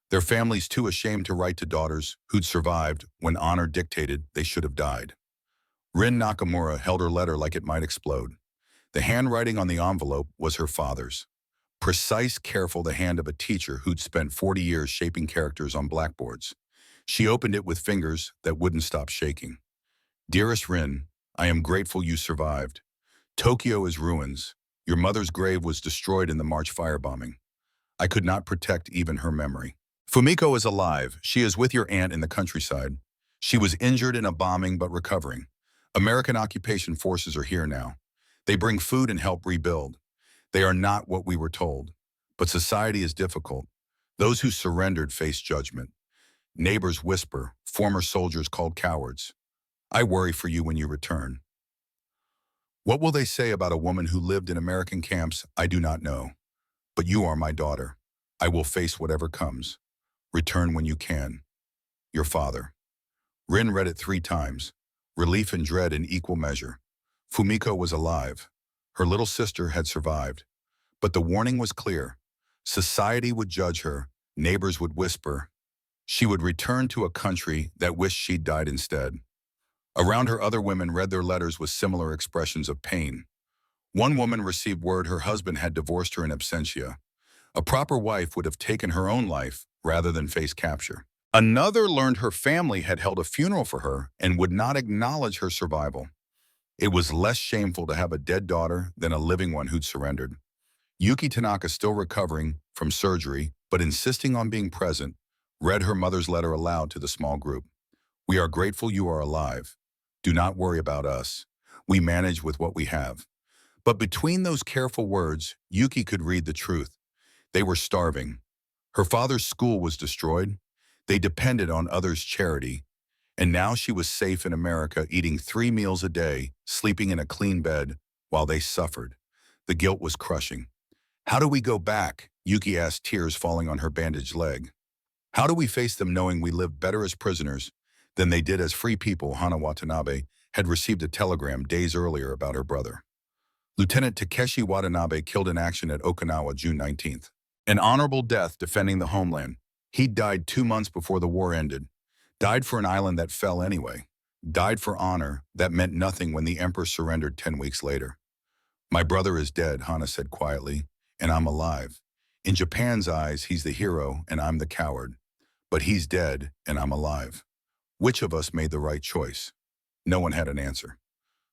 Their families too ashamed to write to daughters who'd survived when honor dictated they should have died. Rin Nakamura held her letter like it might explode. The handwriting on the envelope was her father's. Precise, careful, the hand of a teacher who'd spent 40 years shaping characters on blackboards. She opened it with fingers that wouldn't stop shaking. Dearest Rin, I am grateful you survived. Tokyo is ruins. Your mother's grave was destroyed in the March firebombing. I could not protect even her memory. Fumiko is alive. She is with your aunt in the countryside. She was injured in a bombing but recovering. American occupation forces are here now. They bring food and help rebuild. They are not what we were told. But society is difficult. Those who surrendered face judgment. Neighbors whisper, former soldiers called cowards. I worry for you when you return. What will they say about a woman who lived in American camps? I do not know. But you are my daughter. I will face whatever comes. Return when you can. Your father. Rin read it 3 times, relief and dread in equal measure. Fumiko was alive. Her little sister had survived. But the warning was clear. Society would judge her, neighbors would whisper. She would return to a country that wished she'd died instead. Around her, other women read their letters with similar expressions of pain. One woman received word her husband had divorced her in absentia. A proper wife would have taken her own life rather than face capture. Another learned her family had held a funeral for her and would not acknowledge her survival. It was less shameful to have a dead daughter than a living one who'd surrendered. Yuki Tanaka, still recovering from surgery but insisting on being present, read her mother's letter aloud to the small group. We are grateful you are alive. Do not worry about us. We manage with what we have. But between those careful words, Yuki could read the truth. They were starving. Her father's school was destroyed. They depended on others' charity. And now she was safe in America, eating 3 meals a day, sleeping in a clean bed, while they suffered. The guilt was crushing. How do we go back? Yuki asked, tears falling on her bandaged leg. How do we face them knowing we live better as prisoners than they did as free people? Hana Watanabe had received a telegram days earlier about her brother. Lieutenant Takeshi Watanabe killed in action at Okinawa June 19th. An honorable death defending the homeland. He died 2 months before the war ended. Died for an island that fell anyway. Died for honor that meant nothing when the emperor surrendered 10 weeks later. My brother is dead, Hana said quietly, and I'm alive. In Japan's eyes, he's the hero and I'm the coward. But he's dead and I'm alive. Which of us made the right choice? No one had an answer.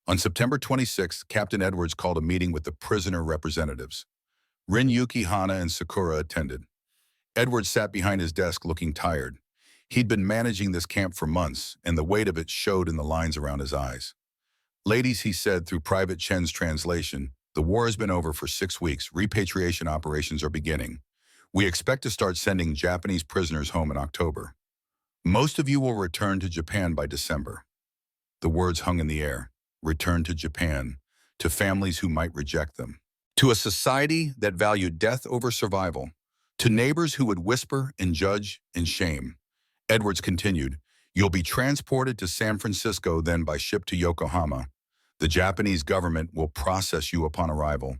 On September 26th, Captain Edwards called a meeting with the prisoner representatives. Rin, Yuki, Hana, and Sakura attended. Edwards sat behind his desk looking tired. He'd been managing this camp for months, and the weight of it showed in the lines around his eyes. Ladies, he said through Private Chen's translation, the war has been over for 6 weeks. Repatriation operations are beginning. We expect to start sending Japanese prisoners home in October. Most of you will return to Japan by December. The words hung in the air. Return to Japan, to families who might reject them, to a society that valued death over survival, to neighbors who would whisper and judge and shame. Edwards continued, you'll be transported to San Francisco, then by ship to Yokohama. The Japanese government will process you upon arrival.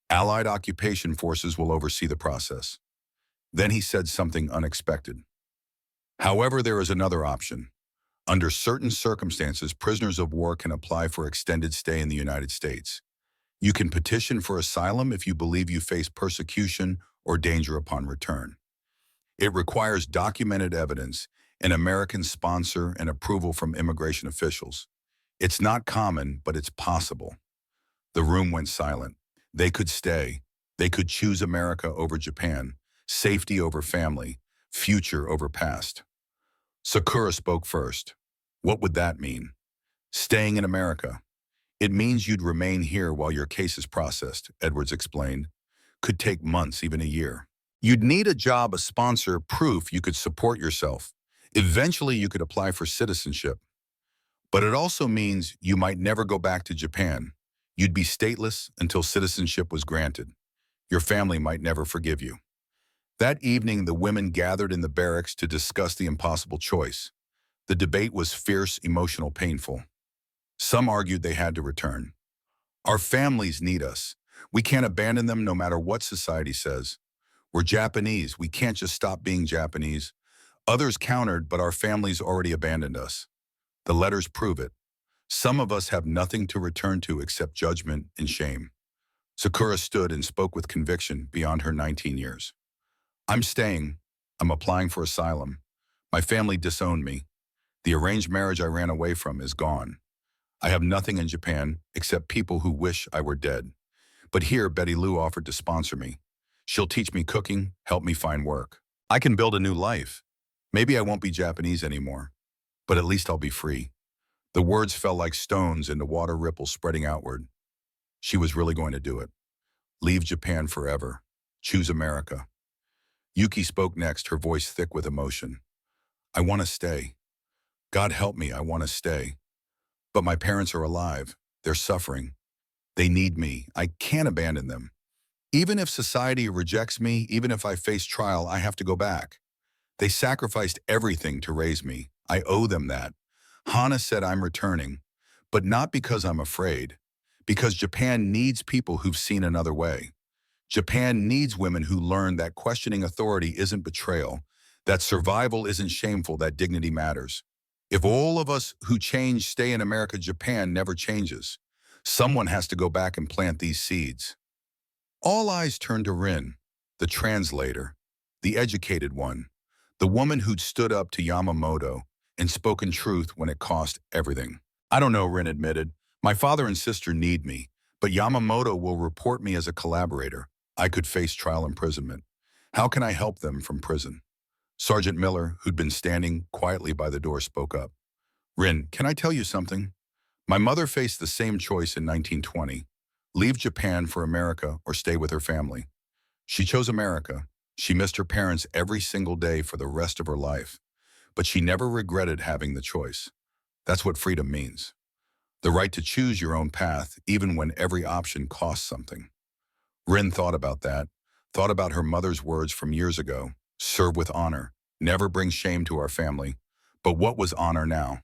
Allied occupation forces will oversee the process. Then he said something unexpected. However, there is another option. Under certain circumstances, prisoners of war can apply for extended stay in the United States. You can petition for asylum if you believe you face persecution or danger upon return. It requires documented evidence, an American sponsor, and approval from immigration officials. It's not common, but it's possible. The room went silent. They could stay. They could choose America over Japan, safety over family, future over past. Sakura spoke first. What would that mean? Staying in America. It means you'd remain here while your case is processed, Edwards explained. Could take months, even a year. You'd need a job, a sponsor, proof you could support yourself. Eventually, you could apply for citizenship. But it also means you might never go back to Japan. You'd be stateless until citizenship was granted. Your family might never forgive you. That evening, the women gathered in the barracks to discuss the impossible choice. The debate was fierce, emotional, painful. Some argued they had to return. Our families need us. We can't abandon them no matter what society says. We're Japanese. We can't just stop being Japanese. Others countered, but our families already abandoned us. The letters prove it. Some of us have nothing to return to except judgment and shame. Sakura stood and spoke with conviction beyond her 19 years. I'm staying. I'm applying for asylum. My family disowned me. The arranged marriage I ran away from is gone. I have nothing in Japan except people who wish I were dead. But here, Betty Lou offered to sponsor me. She'll teach me cooking, help me find work. I can build a new life. Maybe I won't be Japanese anymore, but at least I'll be free. The words fell like stones into water ripples spreading outward. She was really going to do it. Leave Japan forever. Choose America. Yuki spoke next, her voice thick with emotion. I want to stay. God help me, I want to stay. But my parents are alive. They're suffering. They need me. I can't abandon them. Even if society rejects me, even if I face trial, I have to go back. They sacrificed everything to raise me. I owe them that. Hana said I'm returning, but not because I'm afraid, because Japan needs people who've seen another way. Japan needs women who learn that questioning authority isn't betrayal, that survival isn't shameful, that dignity matters. If all of us who change stay in America, Japan never changes. Someone has to go back and plant these seeds. All eyes turned to Rin, the translator, the educated one, the woman who'd stood up to Yamamoto and spoken truth when it cost everything. I don't know, Rin admitted. My father and sister need me, but Yamamoto will report me as a collaborator. I could face trial imprisonment. How can I help them from prison? Sergeant Miller, who'd been standing quietly by the door, spoke up. Rin, can I tell you something? My mother faced the same choice in 1920. Leave Japan for America or stay with her family. She chose America. She missed her parents every single day for the rest of her life, but she never regretted having the choice. That's what freedom means. The right to choose your own path, even when every option costs something. Rin thought about that, thought about her mother's words from years ago. Serve with honor, never bring shame to our family. But what was honor now?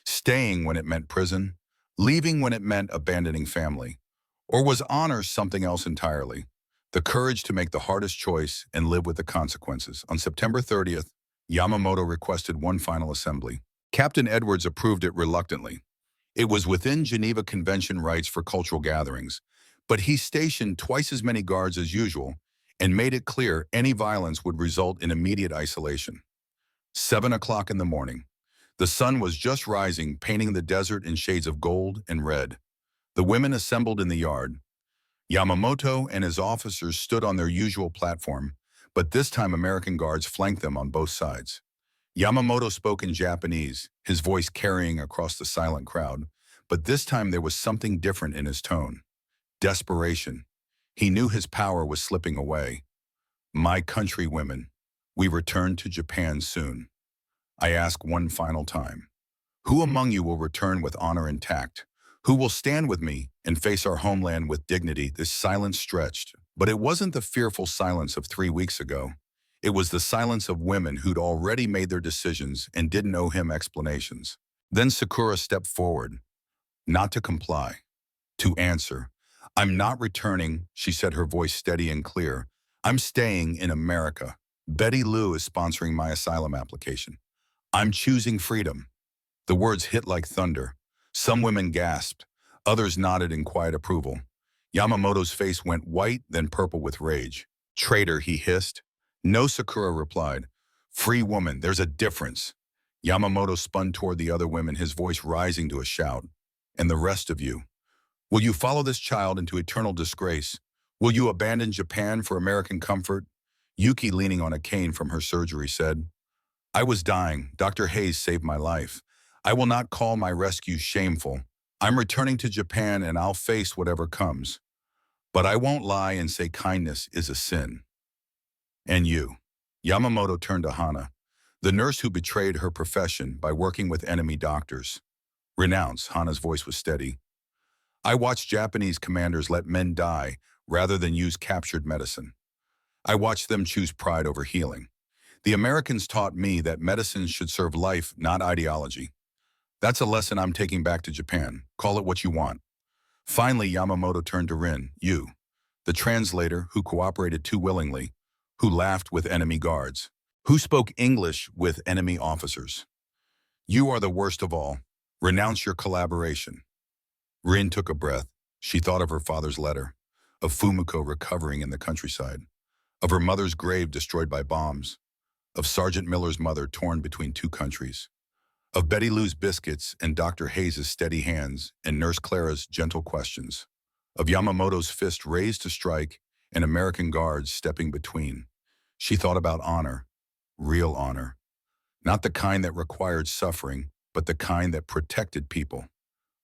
Staying when it meant prison? Leaving when it meant abandoning family? Or was honor something else entirely? The courage to make the hardest choice and live with the consequences. On September 30th, Yamamoto requested one final assembly. Captain Edwards approved it reluctantly. It was within Geneva Convention rights for cultural gatherings, but he stationed twice as many guards as usual and made it clear any violence would result in immediate isolation. 7 o'clock in the morning. The sun was just rising, painting the desert in shades of gold and red. The women assembled in the yard. Yamamoto and his officers stood on their usual platform, but this time American guards flanked them on both sides. Yamamoto spoke in Japanese, his voice carrying across the silent crowd, but this time there was something different in his tone. Desperation. He knew his power was slipping away. My countrywomen, we return to Japan soon. I ask one final time. Who among you will return with honor intact? Who will stand with me and face our homeland with dignity? This silence stretched, but it wasn't the fearful silence of 3 weeks ago. It was the silence of women who'd already made their decisions and didn't owe him explanations. Then Sakura stepped forward, not to comply, to answer. I'm not returning, she said, her voice steady and clear. I'm staying in America. Betty Lou is sponsoring my asylum application. I'm choosing freedom. The words hit like thunder. Some women gasped. Others nodded in quiet approval. Yamamoto's face went white, then purple with rage. Traitor, he hissed. No, Sakura replied. Free woman, there's a difference. Yamamoto spun toward the other women, his voice rising to a shout. And the rest of you. Will you follow this child into eternal disgrace? Will you abandon Japan for American comfort? Yuki, leaning on a cane from her surgery, said, I was dying. Dr. Hayes saved my life. I will not call my rescue shameful. I'm returning to Japan and I'll face whatever comes. But I won't lie and say kindness is a sin. And you? Yamamoto turned to Hana, the nurse who betrayed her profession by working with enemy doctors. Renounce, Hana's voice was steady. I watched Japanese commanders let men die rather than use captured medicine. I watched them choose pride over healing. The Americans taught me that medicine should serve life, not ideology. That's a lesson I'm taking back to Japan. Call it what you want. Finally, Yamamoto turned to Rin, the translator who cooperated too willingly, who laughed with enemy guards, who spoke English with enemy officers. You are the worst of all. Renounce your collaboration. Rin took a breath. She thought of her father's letter, of Fumiko recovering in the countryside, of her mother's grave destroyed by bombs, of Sergeant Miller's mother torn between two countries, of Betty Lou's biscuits and Dr. Hayes' steady hands and Nurse Clara's gentle questions, of Yamamoto's fist raised to strike and American guards stepping between. She thought about honor, real honor, not the kind that required suffering, but the kind that protected people.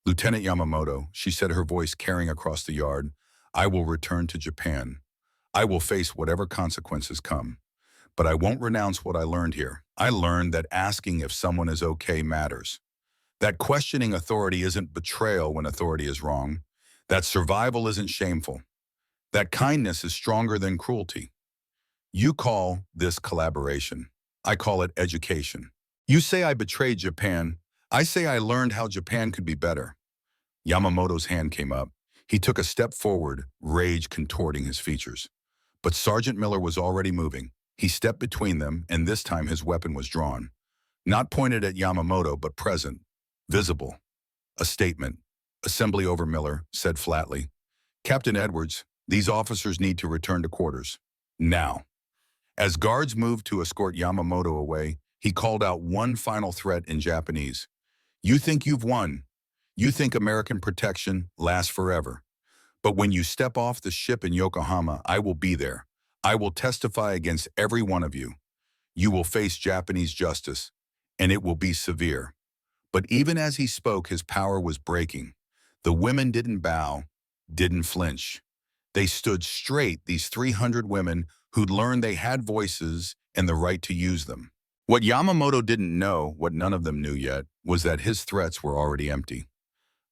Lieutenant Yamamoto, she said, her voice carrying across the yard, I will return to Japan. I will face whatever consequences come. But I won't renounce what I learned here. I learned that asking if someone is okay matters. That questioning authority isn't betrayal when authority is wrong. That survival isn't shameful. That kindness is stronger than cruelty. You call this collaboration. I call it education. You say I betrayed Japan. I say I learned how Japan could be better. Yamamoto's hand came up. He took a step forward, rage contorting his features. But Sergeant Miller was already moving. He stepped between them, and this time his weapon was drawn. Not pointed at Yamamoto, but present, visible. A statement. Assembly over, Miller said flatly. Captain Edwards, these officers need to return to quarters. Now. As guards moved to escort Yamamoto away, he called out one final threat in Japanese. You think you've won. You think American protection lasts forever. But when you step off the ship in Yokohama, I will be there. I will testify against every one of you. You will face Japanese justice, and it will be severe. But even as he spoke, his power was breaking. The women didn't bow, didn't flinch. They stood straight, these 300 women who'd learned they had voices and the right to use them. What Yamamoto didn't know, what none of them knew yet, was that his threats were already empty.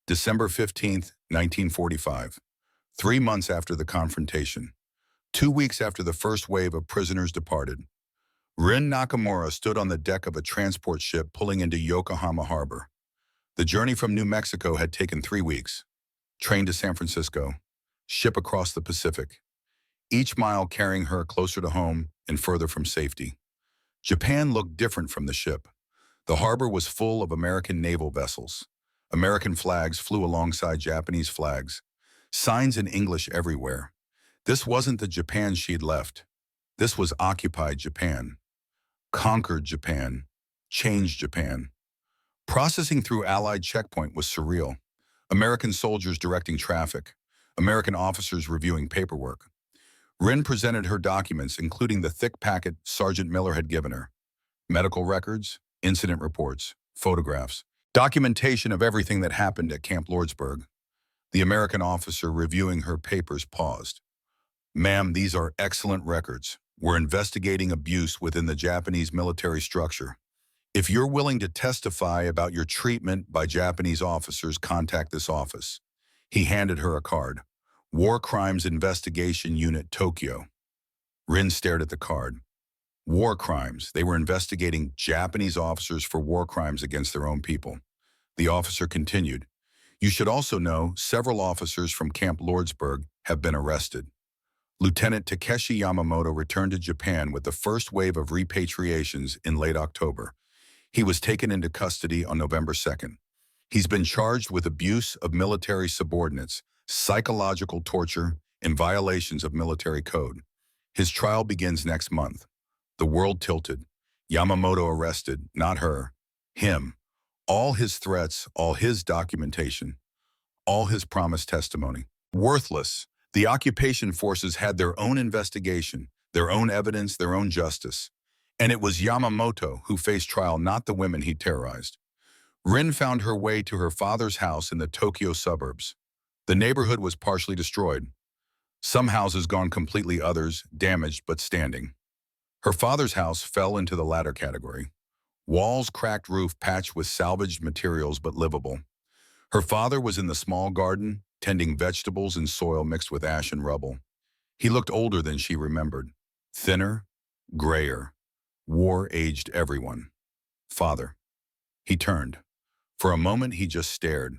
December 15th, 1945, 3 months after the confrontation, 2 weeks after the first wave of prisoners departed, Rin Nakamura stood on the deck of a transport ship pulling into Yokohama Harbor. The journey from New Mexico had taken 3 weeks. Train to San Francisco, ship across the Pacific, each mile carrying her closer to home and further from safety. Japan looked different from the ship. The harbor was full of American naval vessels. American flags flew alongside Japanese flags, signs in English everywhere. This wasn't the Japan she'd left. This was occupied Japan, conquered Japan, changed Japan. Processing through Allied checkpoint was surreal. American soldiers directing traffic, American officers reviewing paperwork. Rin presented her documents, including the thick packet Sergeant Miller had given her. Medical records, incident reports, photographs, documentation of everything that happened at Camp Lordsburg. The American officer reviewing her papers paused. Ma'am, these are excellent records. We're investigating abuse within the Japanese military structure. If you're willing to testify about your treatment by Japanese officers, contact this office. He handed her a card. War Crimes Investigation Unit, Tokyo. Rin stared at the card. War crimes. They were investigating Japanese officers for war crimes against their own people. The officer continued. You should also know several officers from Camp Lordsburg have been arrested. Lieutenant Takeshi Yamamoto returned to Japan with the first wave of repatriations in late October. He was taken into custody on November 2nd. He's been charged with abuse of military subordinates, psychological torture, and violations of military code. His trial begins next month. The world tilted. Yamamoto arrested, not her, him. All his threats, all his documentation, all his promised testimony. Worthless. The occupation forces had their own investigation, their own evidence, their own justice. And it was Yamamoto who faced trial, not the women he terrorized. Rin found her way to her father's house in the Tokyo suburbs. The neighborhood was partially destroyed. Some houses gone completely, others damaged but standing. Her father's house fell into the latter category. Walls, cracked roof patched with salvaged materials but livable. Her father was in the small garden, tending vegetables and soil mixed with ash and rubble. He looked older than she remembered. Thinner, grayer. War aged everyone. Father. He turned. For a moment he just stared.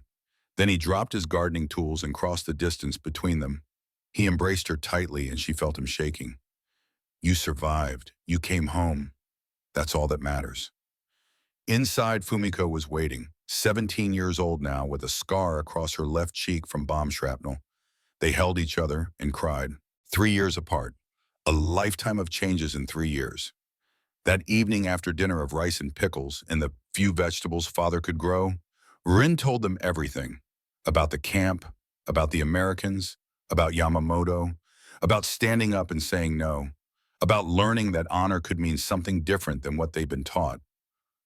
Then he dropped his gardening tools and crossed the distance between them. He embraced her tightly and she felt him shaking. You survived. You came home. That's all that matters. Inside, Fumiko was waiting, 17 years old now, with a scar across her left cheek from bomb shrapnel. They held each other and cried. 3 years apart. A lifetime of changes in 3 years. That evening after dinner of rice and pickles and the few vegetables father could grow, Rin told them everything. About the camp, about the Americans, about Yamamoto, about standing up and saying no, about learning that honor could mean something different than what they'd been taught.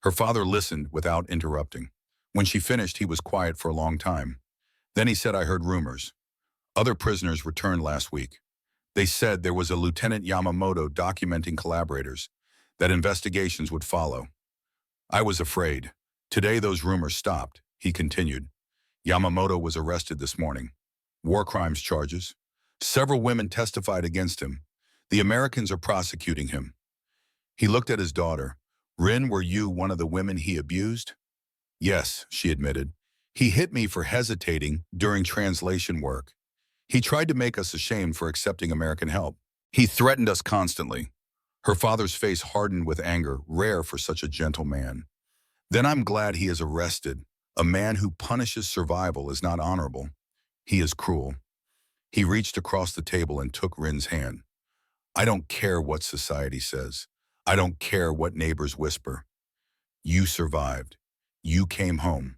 Her father listened without interrupting. When she finished, he was quiet for a long time. Then he said, I heard rumors. Other prisoners returned last week. They said there was a Lieutenant Yamamoto documenting collaborators, that investigations would follow. I was afraid. Today those rumors stopped, he continued. Yamamoto was arrested this morning. War crimes charges. Several women testified against him. The Americans are prosecuting him. He looked at his daughter. Rin, were you one of the women he abused? Yes, she admitted. He hit me for hesitating during translation work. He tried to make us ashamed for accepting American help. He threatened us constantly. Her father's face hardened with anger, rare for such a gentle man. Then I'm glad he is arrested. A man who punishes survival is not honorable. He is cruel. He reached across the table and took Rin's hand. I don't care what society says. I don't care what neighbors whisper. You survived. You came home.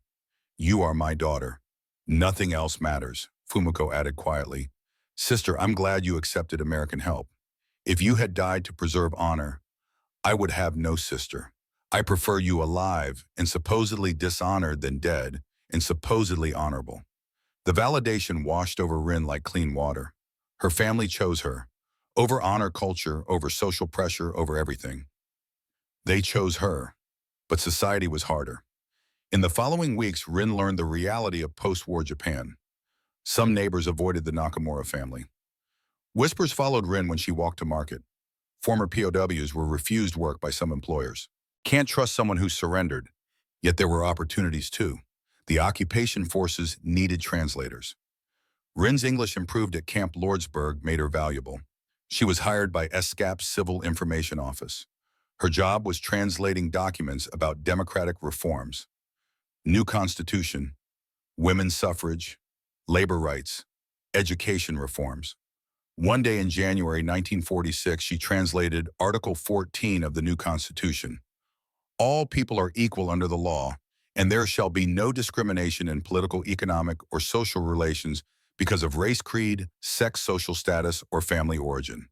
You are my daughter. Nothing else matters, Fumiko added quietly. Sister, I'm glad you accepted American help. If you had died to preserve honor, I would have no sister. I prefer you alive and supposedly dishonored than dead and supposedly honorable. The validation washed over Rin like clean water. Her family chose her. Over honor culture, over social pressure, over everything. They chose her, but society was harder. In the following weeks, Rin learned the reality of post-war Japan. Some neighbors avoided the Nakamura family. Whispers followed Rin when she walked to market. Former POWs were refused work by some employers. Can't trust someone who surrendered. Yet there were opportunities too. The occupation forces needed translators. Rin's English improved at Camp Lordsburg made her valuable. She was hired by ESCAP's Civil Information Office. Her job was translating documents about democratic reforms, new constitution, women's suffrage, labor rights, education reforms. One day in January 1946, she translated Article 14 of the new Constitution. All people are equal under the law, and there shall be no discrimination in political, economic, or social relations because of race, creed, sex, social status, or family origin.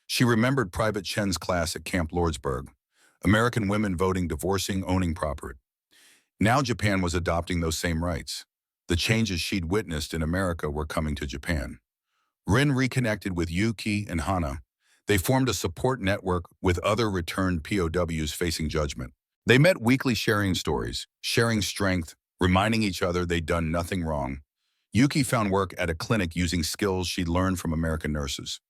She remembered Private Chen's class at Camp Lordsburg, American women voting, divorcing, owning property. Now Japan was adopting those same rights. The changes she'd witnessed in America were coming to Japan. Rin reconnected with Yuki and Hana. They formed a support network with other returned POWs facing judgment. They met weekly, sharing stories, sharing strength, reminding each other they'd done nothing wrong. Yuki found work at a clinic using skills she'd learned from American nurses.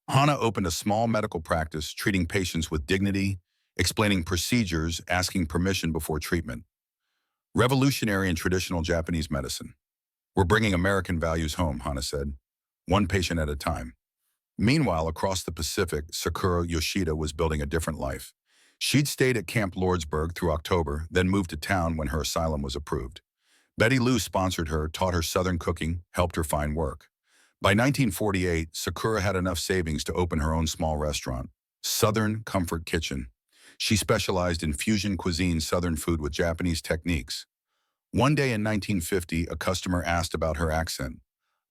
Hana opened a small medical practice, treating patients with dignity, explaining procedures, asking permission before treatment. Revolutionary and traditional Japanese medicine. We're bringing American values home, Hana said, one patient at a time. Meanwhile, across the Pacific, Sakura Yoshida was building a different life. She'd stayed at Camp Lordsburg through October, then moved to town when her asylum was approved. Betty Lou sponsored her, taught her Southern cooking, helped her find work. By 1948, Sakura had enough savings to open her own small restaurant, Southern Comfort Kitchen. She specialized in fusion cuisine Southern food with Japanese techniques. One day in 1950, a customer asked about her accent.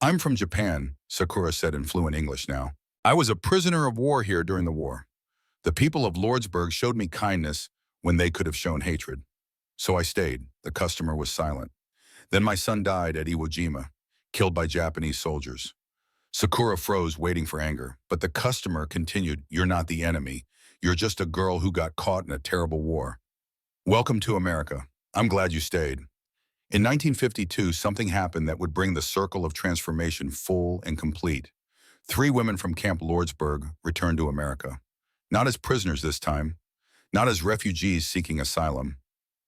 I'm from Japan, Sakura said in fluent English now. I was a prisoner of war here during the war. The people of Lordsburg showed me kindness when they could have shown hatred. So I stayed. The customer was silent. Then my son died at Iwo Jima, killed by Japanese soldiers. Sakura froze, waiting for anger, but the customer continued, you're not the enemy. You're just a girl who got caught in a terrible war. Welcome to America. I'm glad you stayed. In 1952, something happened that would bring the circle of transformation full and complete. 3 women from Camp Lordsburg returned to America. Not as prisoners this time, not as refugees seeking asylum,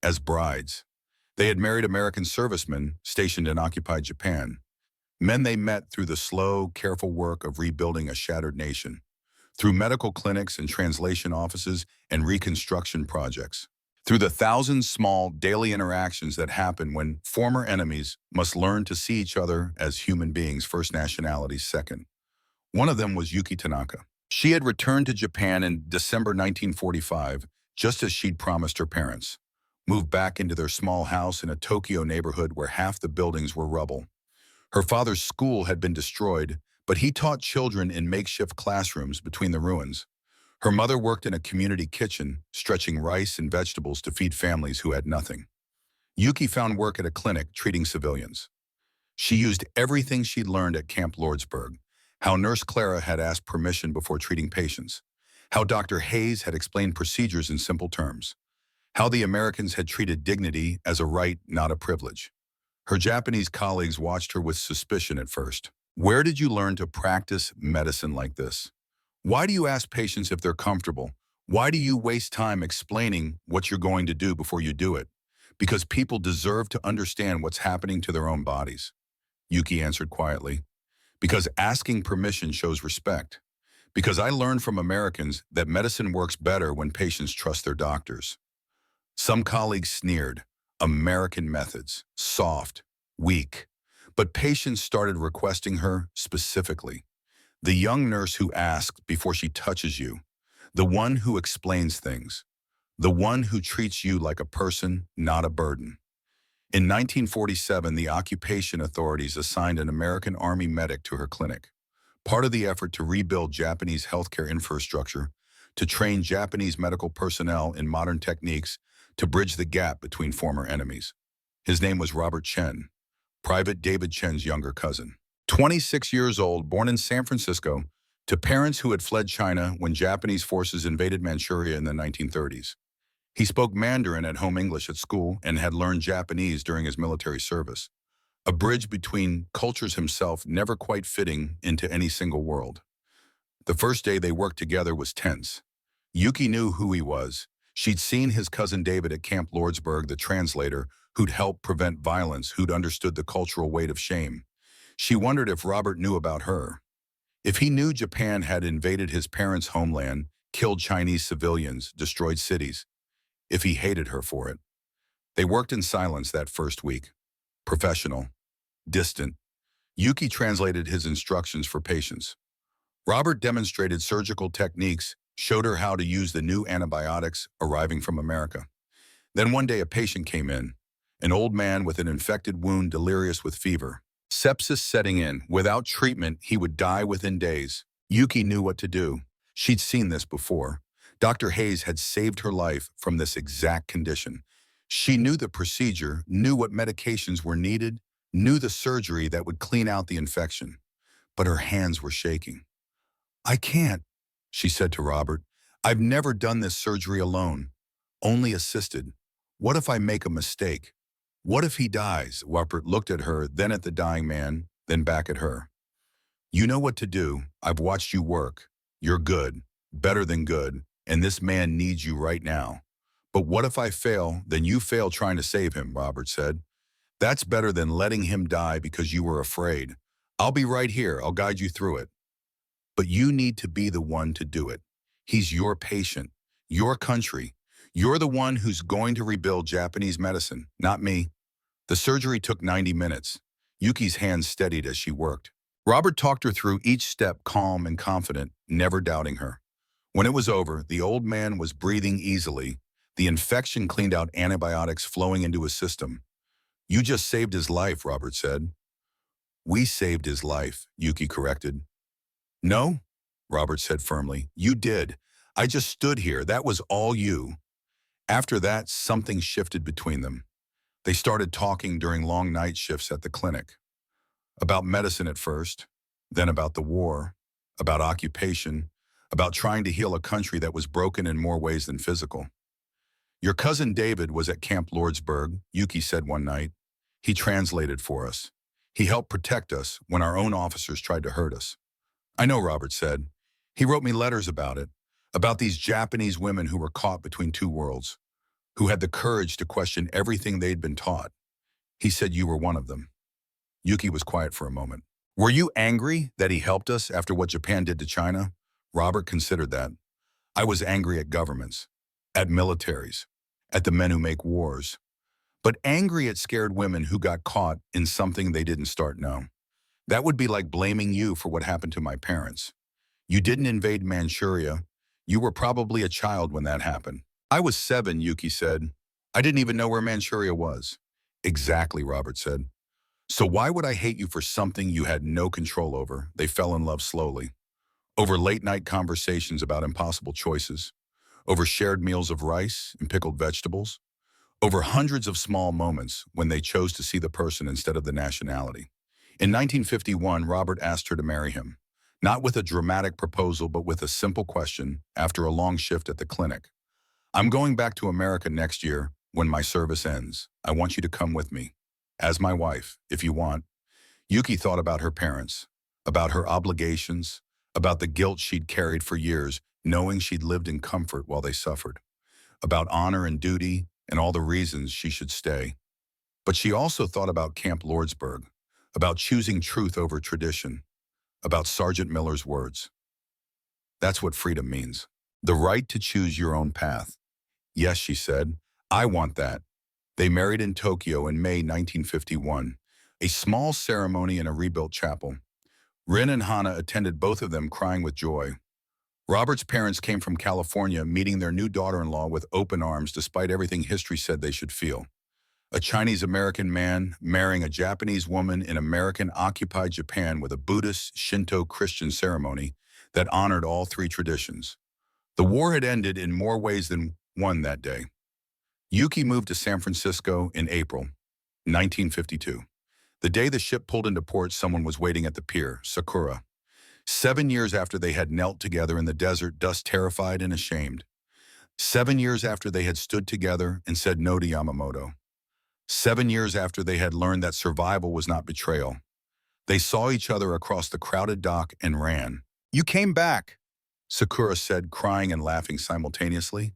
as brides. They had married American servicemen stationed in occupied Japan, men they met through the slow, careful work of rebuilding a shattered nation, through medical clinics and translation offices and reconstruction projects, through the thousands small daily interactions that happen when former enemies must learn to see each other as human beings, first nationalities second. One of them was Yuki Tanaka. She had returned to Japan in December 1945, just as she'd promised her parents, moved back into their small house in a Tokyo neighborhood where half the buildings were rubble. Her father's school had been destroyed, but he taught children in makeshift classrooms between the ruins. Her mother worked in a community kitchen, stretching rice and vegetables to feed families who had nothing. Yuki found work at a clinic treating civilians. She used everything she'd learned at Camp Lordsburg, how Nurse Clara had asked permission before treating patients, how Dr. Hayes had explained procedures in simple terms, how the Americans had treated dignity as a right, not a privilege. Her Japanese colleagues watched her with suspicion at first. Where did you learn to practice medicine like this? Why do you ask patients if they're comfortable? Why do you waste time explaining what you're going to do before you do it? Because people deserve to understand what's happening to their own bodies. Yuki answered quietly. Because asking permission shows respect. Because I learned from Americans that medicine works better when patients trust their doctors. Some colleagues sneered. American methods, soft, weak. But patients started requesting her specifically. The young nurse who asks before she touches you. The one who explains things. The one who treats you like a person, not a burden. In 1947, the occupation authorities assigned an American Army medic to her clinic, part of the effort to rebuild Japanese healthcare infrastructure, to train Japanese medical personnel in modern techniques to bridge the gap between former enemies. His name was Robert Chen, Private David Chen's younger cousin. 26 years old, born in San Francisco, to parents who had fled China when Japanese forces invaded Manchuria in the 1930s. He spoke Mandarin at home, English at school, and had learned Japanese during his military service. A bridge between cultures, himself never quite fitting into any single world. The first day they worked together was tense. Yuki knew who he was. She'd seen his cousin David at Camp Lordsburg, the translator, who'd helped prevent violence, who'd understood the cultural weight of shame. She wondered if Robert knew about her. If he knew Japan had invaded his parents' homeland, killed Chinese civilians, destroyed cities. If he hated her for it. They worked in silence that first week. Professional. Distant. Yuki translated his instructions for patients. Robert demonstrated surgical techniques, showed her how to use the new antibiotics arriving from America. Then one day a patient came in, an old man with an infected wound, delirious with fever. Sepsis setting in. Without treatment, he would die within days. Yuki knew what to do. She'd seen this before. Dr. Hayes had saved her life from this exact condition. She knew the procedure, knew what medications were needed, knew the surgery that would clean out the infection. But her hands were shaking. I can't, she said to Robert. I've never done this surgery alone, only assisted. What if I make a mistake? What if he dies? Robert looked at her, then at the dying man, then back at her. You know what to do. I've watched you work. You're good, better than good, and this man needs you right now. But what if I fail? Then you fail trying to save him, Robert said. That's better than letting him die because you were afraid. I'll be right here. I'll guide you through it. But you need to be the one to do it. He's your patient, your country. You're the one who's going to rebuild Japanese medicine, not me. The surgery took 90 minutes. Yuki's hands steadied as she worked. Robert talked her through each step, calm and confident, never doubting her. When it was over, the old man was breathing easily. The infection cleaned out, antibiotics flowing into his system. You just saved his life, Robert said. We saved his life, Yuki corrected. No, Robert said firmly. You did. I just stood here. That was all you. After that, something shifted between them. They started talking during long night shifts at the clinic. About medicine at first, then about the war, about occupation, about trying to heal a country that was broken in more ways than physical. Your cousin David was at Camp Lordsburg, Yuki said one night. He translated for us. He helped protect us when our own officers tried to hurt us. I know, Robert said. He wrote me letters about it. About these Japanese women who were caught between two worlds, who had the courage to question everything they'd been taught. He said you were one of them. Yuki was quiet for a moment. Were you angry that he helped us after what Japan did to China? Robert considered that. I was angry at governments, at militaries, at the men who make wars, but angry at scared women who got caught in something they didn't start no. That would be like blaming you for what happened to my parents. You didn't invade Manchuria. You were probably a child when that happened. I was 7, Yuki said. I didn't even know where Manchuria was. Exactly, Robert said. So why would I hate you for something you had no control over? They fell in love slowly. Over late-night conversations about impossible choices. Over shared meals of rice and pickled vegetables. Over hundreds of small moments when they chose to see the person instead of the nationality. In 1951, Robert asked her to marry him. Not with a dramatic proposal, but with a simple question after a long shift at the clinic. I'm going back to America next year when my service ends. I want you to come with me. As my wife, if you want. Yuki thought about her parents, about her obligations, about the guilt she'd carried for years, knowing she'd lived in comfort while they suffered, about honor and duty and all the reasons she should stay. But she also thought about Camp Lordsburg, about choosing truth over tradition, about Sergeant Miller's words. That's what freedom means. The right to choose your own path. Yes, she said, I want that. They married in Tokyo in May 1951, a small ceremony in a rebuilt chapel. Rin and Hana attended, both of them crying with joy. Robert's parents came from California, meeting their new daughter-in-law with open arms despite everything history said they should feel. A Chinese-American man marrying a Japanese woman in American-occupied Japan with a Buddhist, Shinto, Christian ceremony that honored all three traditions. The war had ended in more ways than one that day. Yuki moved to San Francisco in April 1952. The day the ship pulled into port, someone was waiting at the pier, Sakura. 7 years after they had knelt together in the desert, dust terrified and ashamed. 7 years after they had stood together and said no to Yamamoto. 7 years after they had learned that survival was not betrayal. They saw each other across the crowded dock and ran. You came back, Sakura said, crying and laughing simultaneously.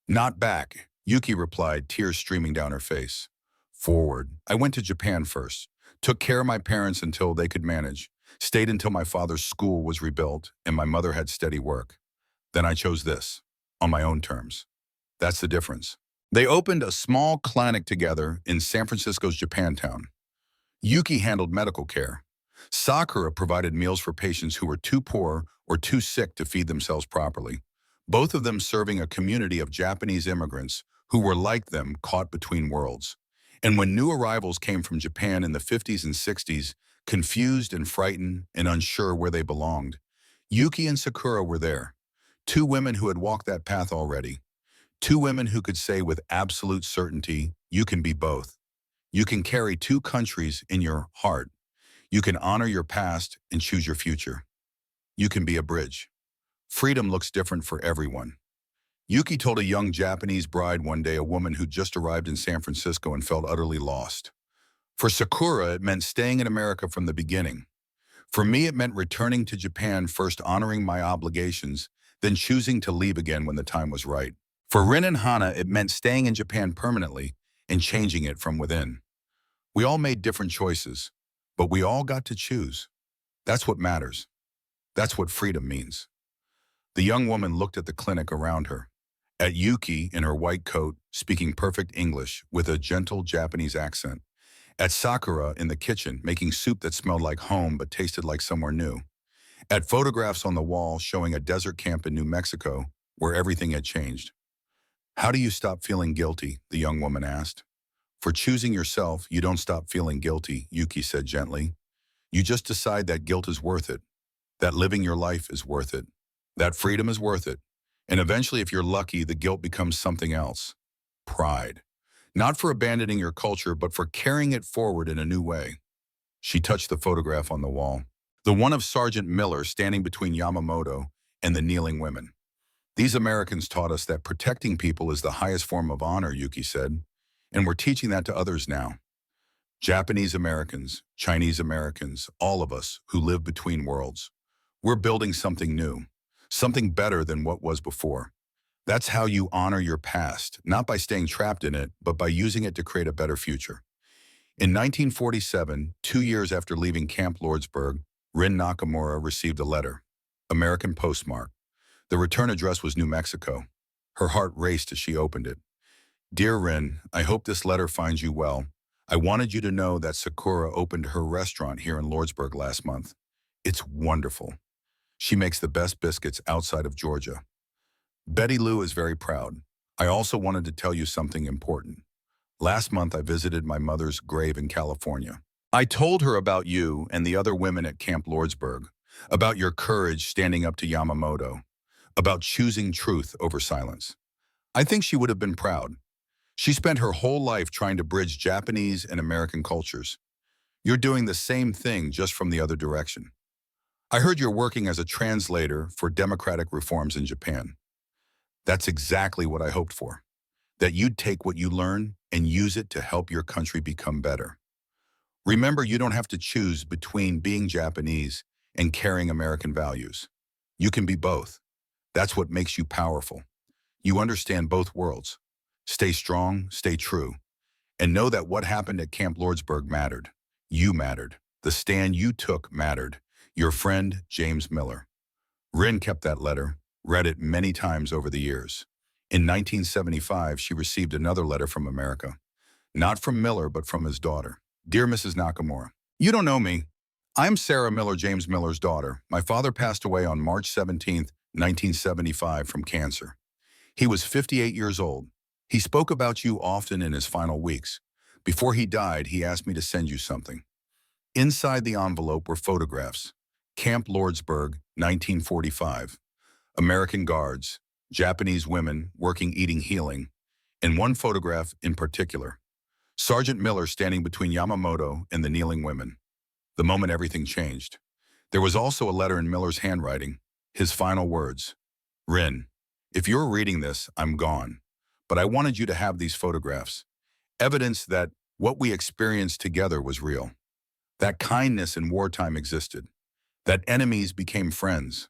Not back, Yuki replied, tears streaming down her face. Forward. I went to Japan first, took care of my parents until they could manage, stayed until my father's school was rebuilt and my mother had steady work. Then I chose this, on my own terms. That's the difference. They opened a small clinic together in San Francisco's Japantown. Yuki handled medical care. Sakura provided meals for patients who were too poor or too sick to feed themselves properly, both of them serving a community of Japanese immigrants who were like them, caught between worlds. And when new arrivals came from Japan in the 50s and 60s, confused and frightened and unsure where they belonged, Yuki and Sakura were there. Two women who had walked that path already. Two women who could say with absolute certainty, you can be both. You can carry two countries in your heart. You can honor your past and choose your future. You can be a bridge. Freedom looks different for everyone. Yuki told a young Japanese bride one day, a woman who just arrived in San Francisco and felt utterly lost. For Sakura, it meant staying in America from the beginning. For me, it meant returning to Japan, first honoring my obligations, then choosing to leave again when the time was right. For Rin and Hana, it meant staying in Japan permanently and changing it from within. We all made different choices, but we all got to choose. That's what matters. That's what freedom means. The young woman looked at the clinic around her, at Yuki in her white coat, speaking perfect English with a gentle Japanese accent, at Sakura in the kitchen, making soup that smelled like home but tasted like somewhere new, at photographs on the wall showing a desert camp in New Mexico where everything had changed. How do you stop feeling guilty? The young woman asked. For choosing yourself, you don't stop feeling guilty, Yuki said gently. You just decide that guilt is worth it, that living your life is worth it, that freedom is worth it. And eventually, if you're lucky, the guilt becomes something else. Pride. Not for abandoning your culture, but for carrying it forward in a new way. She touched the photograph on the wall, the one of Sergeant Miller standing between Yamamoto and the kneeling women. These Americans taught us that protecting people is the highest form of honor, Yuki said, and we're teaching that to others now. Japanese Americans, Chinese Americans, all of us who live between worlds. We're building something new, something better than what was before. That's how you honor your past, not by staying trapped in it, but by using it to create a better future. In 1947, 2 years after leaving Camp Lordsburg, Rin Nakamura received a letter, American postmark. The return address was New Mexico. Her heart raced as she opened it. Dear Rin, I hope this letter finds you well. I wanted you to know that Sakura opened her restaurant here in Lordsburg last month. It's wonderful. She makes the best biscuits outside of Georgia. Betty Lou is very proud. I also wanted to tell you something important. Last month, I visited my mother's grave in California. I told her about you and the other women at Camp Lordsburg, about your courage standing up to Yamamoto, about choosing truth over silence. I think she would have been proud. She spent her whole life trying to bridge Japanese and American cultures. You're doing the same thing, just from the other direction. I heard you're working as a translator for democratic reforms in Japan. That's exactly what I hoped for, that you'd take what you learn and use it to help your country become better. Remember, you don't have to choose between being Japanese and carrying American values. You can be both. That's what makes you powerful. You understand both worlds. Stay strong, stay true, and know that what happened at Camp Lordsburg mattered. You mattered. The stand you took mattered. Your friend, James Miller. Rin kept that letter, read it many times over the years. In 1975, she received another letter from America. Not from Miller, but from his daughter. Dear Mrs. Nakamura, you don't know me. I'm Sarah Miller, James Miller's daughter. My father passed away on March 17, 1975, from cancer. He was 58 years old. He spoke about you often in his final weeks. Before he died, he asked me to send you something. Inside the envelope were photographs. Camp Lordsburg, 1945. American guards, Japanese women working, eating, healing, and one photograph in particular. Sergeant Miller standing between Yamamoto and the kneeling women. The moment everything changed. There was also a letter in Miller's handwriting, his final words. Rin, if you're reading this, I'm gone. But I wanted you to have these photographs. Evidence that what we experienced together was real. That kindness in wartime existed. That enemies became friends.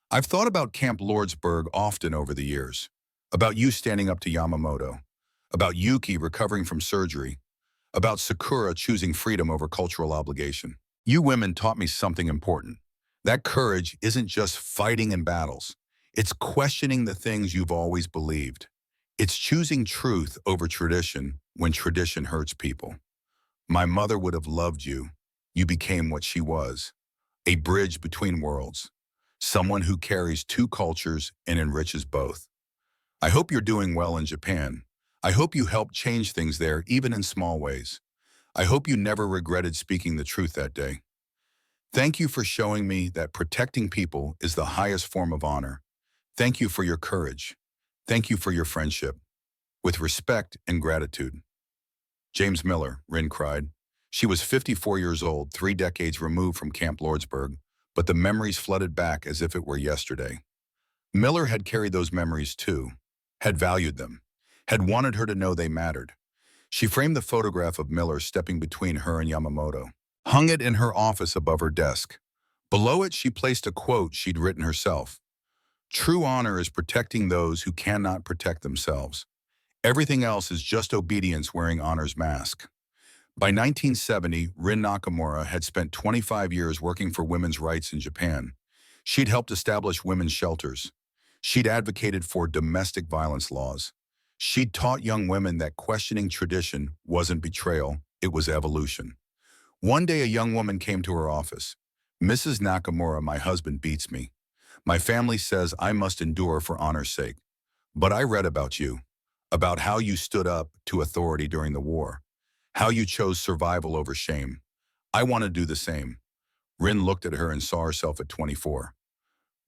I've thought about Camp Lordsburg often over the years. About you standing up to Yamamoto. About Yuki recovering from surgery. About Sakura choosing freedom over cultural obligation. You women taught me something important. That courage isn't just fighting in battles. It's questioning the things you've always believed. It's choosing truth over tradition when tradition hurts people. My mother would have loved you. You became what she was, a bridge between worlds, someone who carries two cultures and enriches both. I hope you're doing well in Japan. I hope you helped change things there, even in small ways. I hope you never regretted speaking the truth that day. Thank you for showing me that protecting people is the highest form of honor. Thank you for your courage. Thank you for your friendship. With respect and gratitude. James Miller, Rin cried. She was 54 years old, 3 decades removed from Camp Lordsburg, but the memories flooded back as if it were yesterday. Miller had carried those memories too, had valued them, had wanted her to know they mattered. She framed the photograph of Miller stepping between her and Yamamoto, hung it in her office above her desk. Below it, she placed a quote she'd written herself. True honor is protecting those who cannot protect themselves. Everything else is just obedience wearing honor's mask. By 1970, Rin Nakamura had spent 25 years working for women's rights in Japan. She'd helped establish women's shelters. She'd advocated for domestic violence laws. She'd taught young women that questioning tradition wasn't betrayal, it was evolution. One day, a young woman came to her office. Mrs. Nakamura, my husband beats me. My family says I must endure for honor's sake. But I read about you, about how you stood up to authority during the war, how you chose survival over shame. I want to do the same. Rin looked at her and saw herself at 24,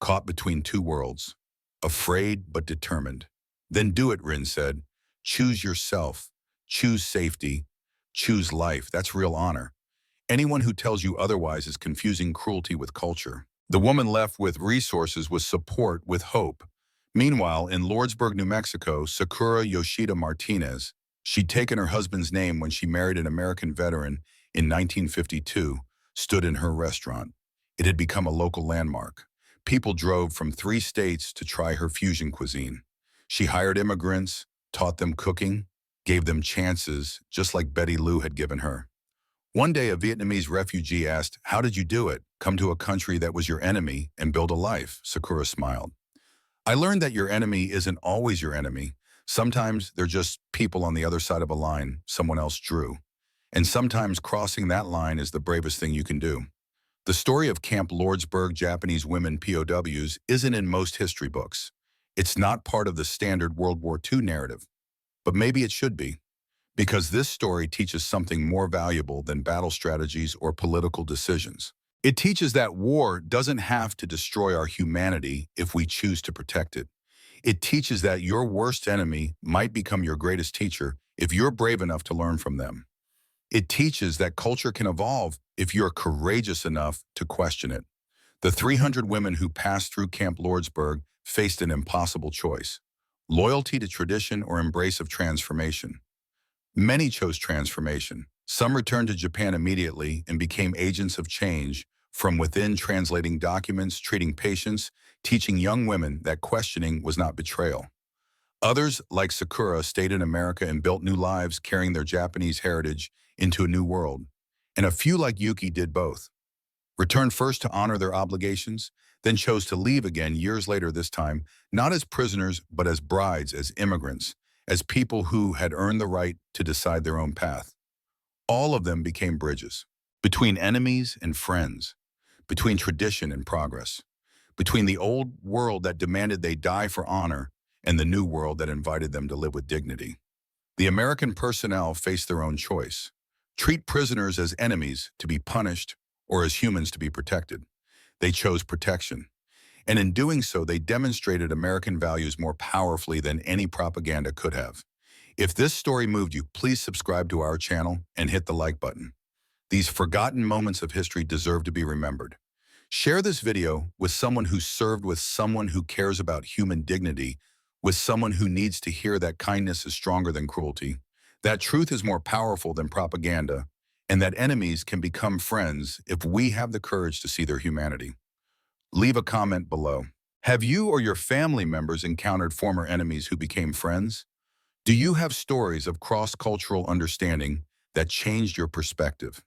caught between two worlds, afraid but determined. Then do it, Rin said. Choose yourself, choose safety, choose life. That's real honor. Anyone who tells you otherwise is confusing cruelty with culture. The woman left with resources, with support, with hope. Meanwhile, in Lordsburg, New Mexico, Sakura Yoshida Martinez, she'd taken her husband's name when she married an American veteran in 1952, stood in her restaurant. It had become a local landmark. People drove from 3 states to try her fusion cuisine. She hired immigrants, taught them cooking, gave them chances, just like Betty Lou had given her. One day, a Vietnamese refugee asked, "How did you do it? Come to a country that was your enemy and build a life?" Sakura smiled. "I learned that your enemy isn't always your enemy. Sometimes they're just people on the other side of a line someone else drew. And sometimes crossing that line is the bravest thing you can do." The story of Camp Lordsburg Japanese women POWs isn't in most history books. It's not part of the standard World War II narrative. But maybe it should be, because this story teaches something more valuable than battle strategies or political decisions. It teaches that war doesn't have to destroy our humanity if we choose to protect it. It teaches that your worst enemy might become your greatest teacher if you're brave enough to learn from them. It teaches that culture can evolve if you're courageous enough to question it. The 300 women who passed through Camp Lordsburg faced an impossible choice: loyalty to tradition or embrace of transformation. Many chose transformation. Some returned to Japan immediately and became agents of change from within, translating documents, treating patients, teaching young women that questioning was not betrayal. Others, like Sakura, stayed in America and built new lives, carrying their Japanese heritage into a new world. And a few, like Yuki, did both. Returned first to honor their obligations, then chose to leave again years later, this time not as prisoners but as brides, as immigrants, as people who had earned the right to decide their own path. All of them became bridges between enemies and friends, between tradition and progress, between the old world that demanded they die for honor and the new world that invited them to live with dignity. The American personnel faced their own choice: treat prisoners as enemies to be punished or as humans to be protected. They chose protection. And in doing so, they demonstrated American values more powerfully than any propaganda could have. If this story moved you, please subscribe to our channel and hit the like button. These forgotten moments of history deserve to be remembered. Share this video with someone who served, with someone who cares about human dignity, with someone who needs to hear that kindness is stronger than cruelty, that truth is more powerful than propaganda, and that enemies can become friends if we have the courage to see their humanity. Leave a comment below. Have you or your family members encountered former enemies who became friends? Do you have stories of cross-cultural understanding that changed your perspective?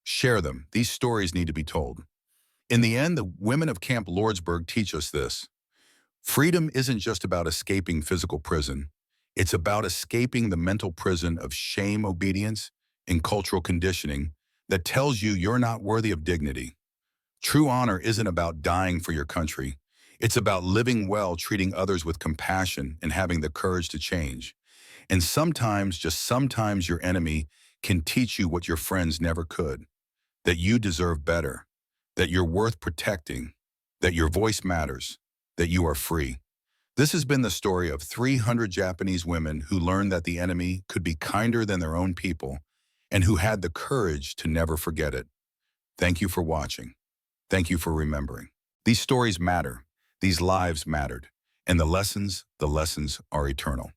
Share them. These stories need to be told. In the end, the women of Camp Lordsburg teach us this: freedom isn't just about escaping physical prison. It's about escaping the mental prison of shame, obedience, and cultural conditioning that tells you you're not worthy of dignity. True honor isn't about dying for your country. It's about living well, treating others with compassion, and having the courage to change. And sometimes, just sometimes, your enemy can teach you what your friends never could: that you deserve better, that you're worth protecting, that your voice matters, that you are free. This has been the story of 300 Japanese women who learned that the enemy could be kinder than their own people and who had the courage to never forget it. Thank you for watching. Thank you for remembering. These stories matter. These lives mattered. And the lessons are eternal.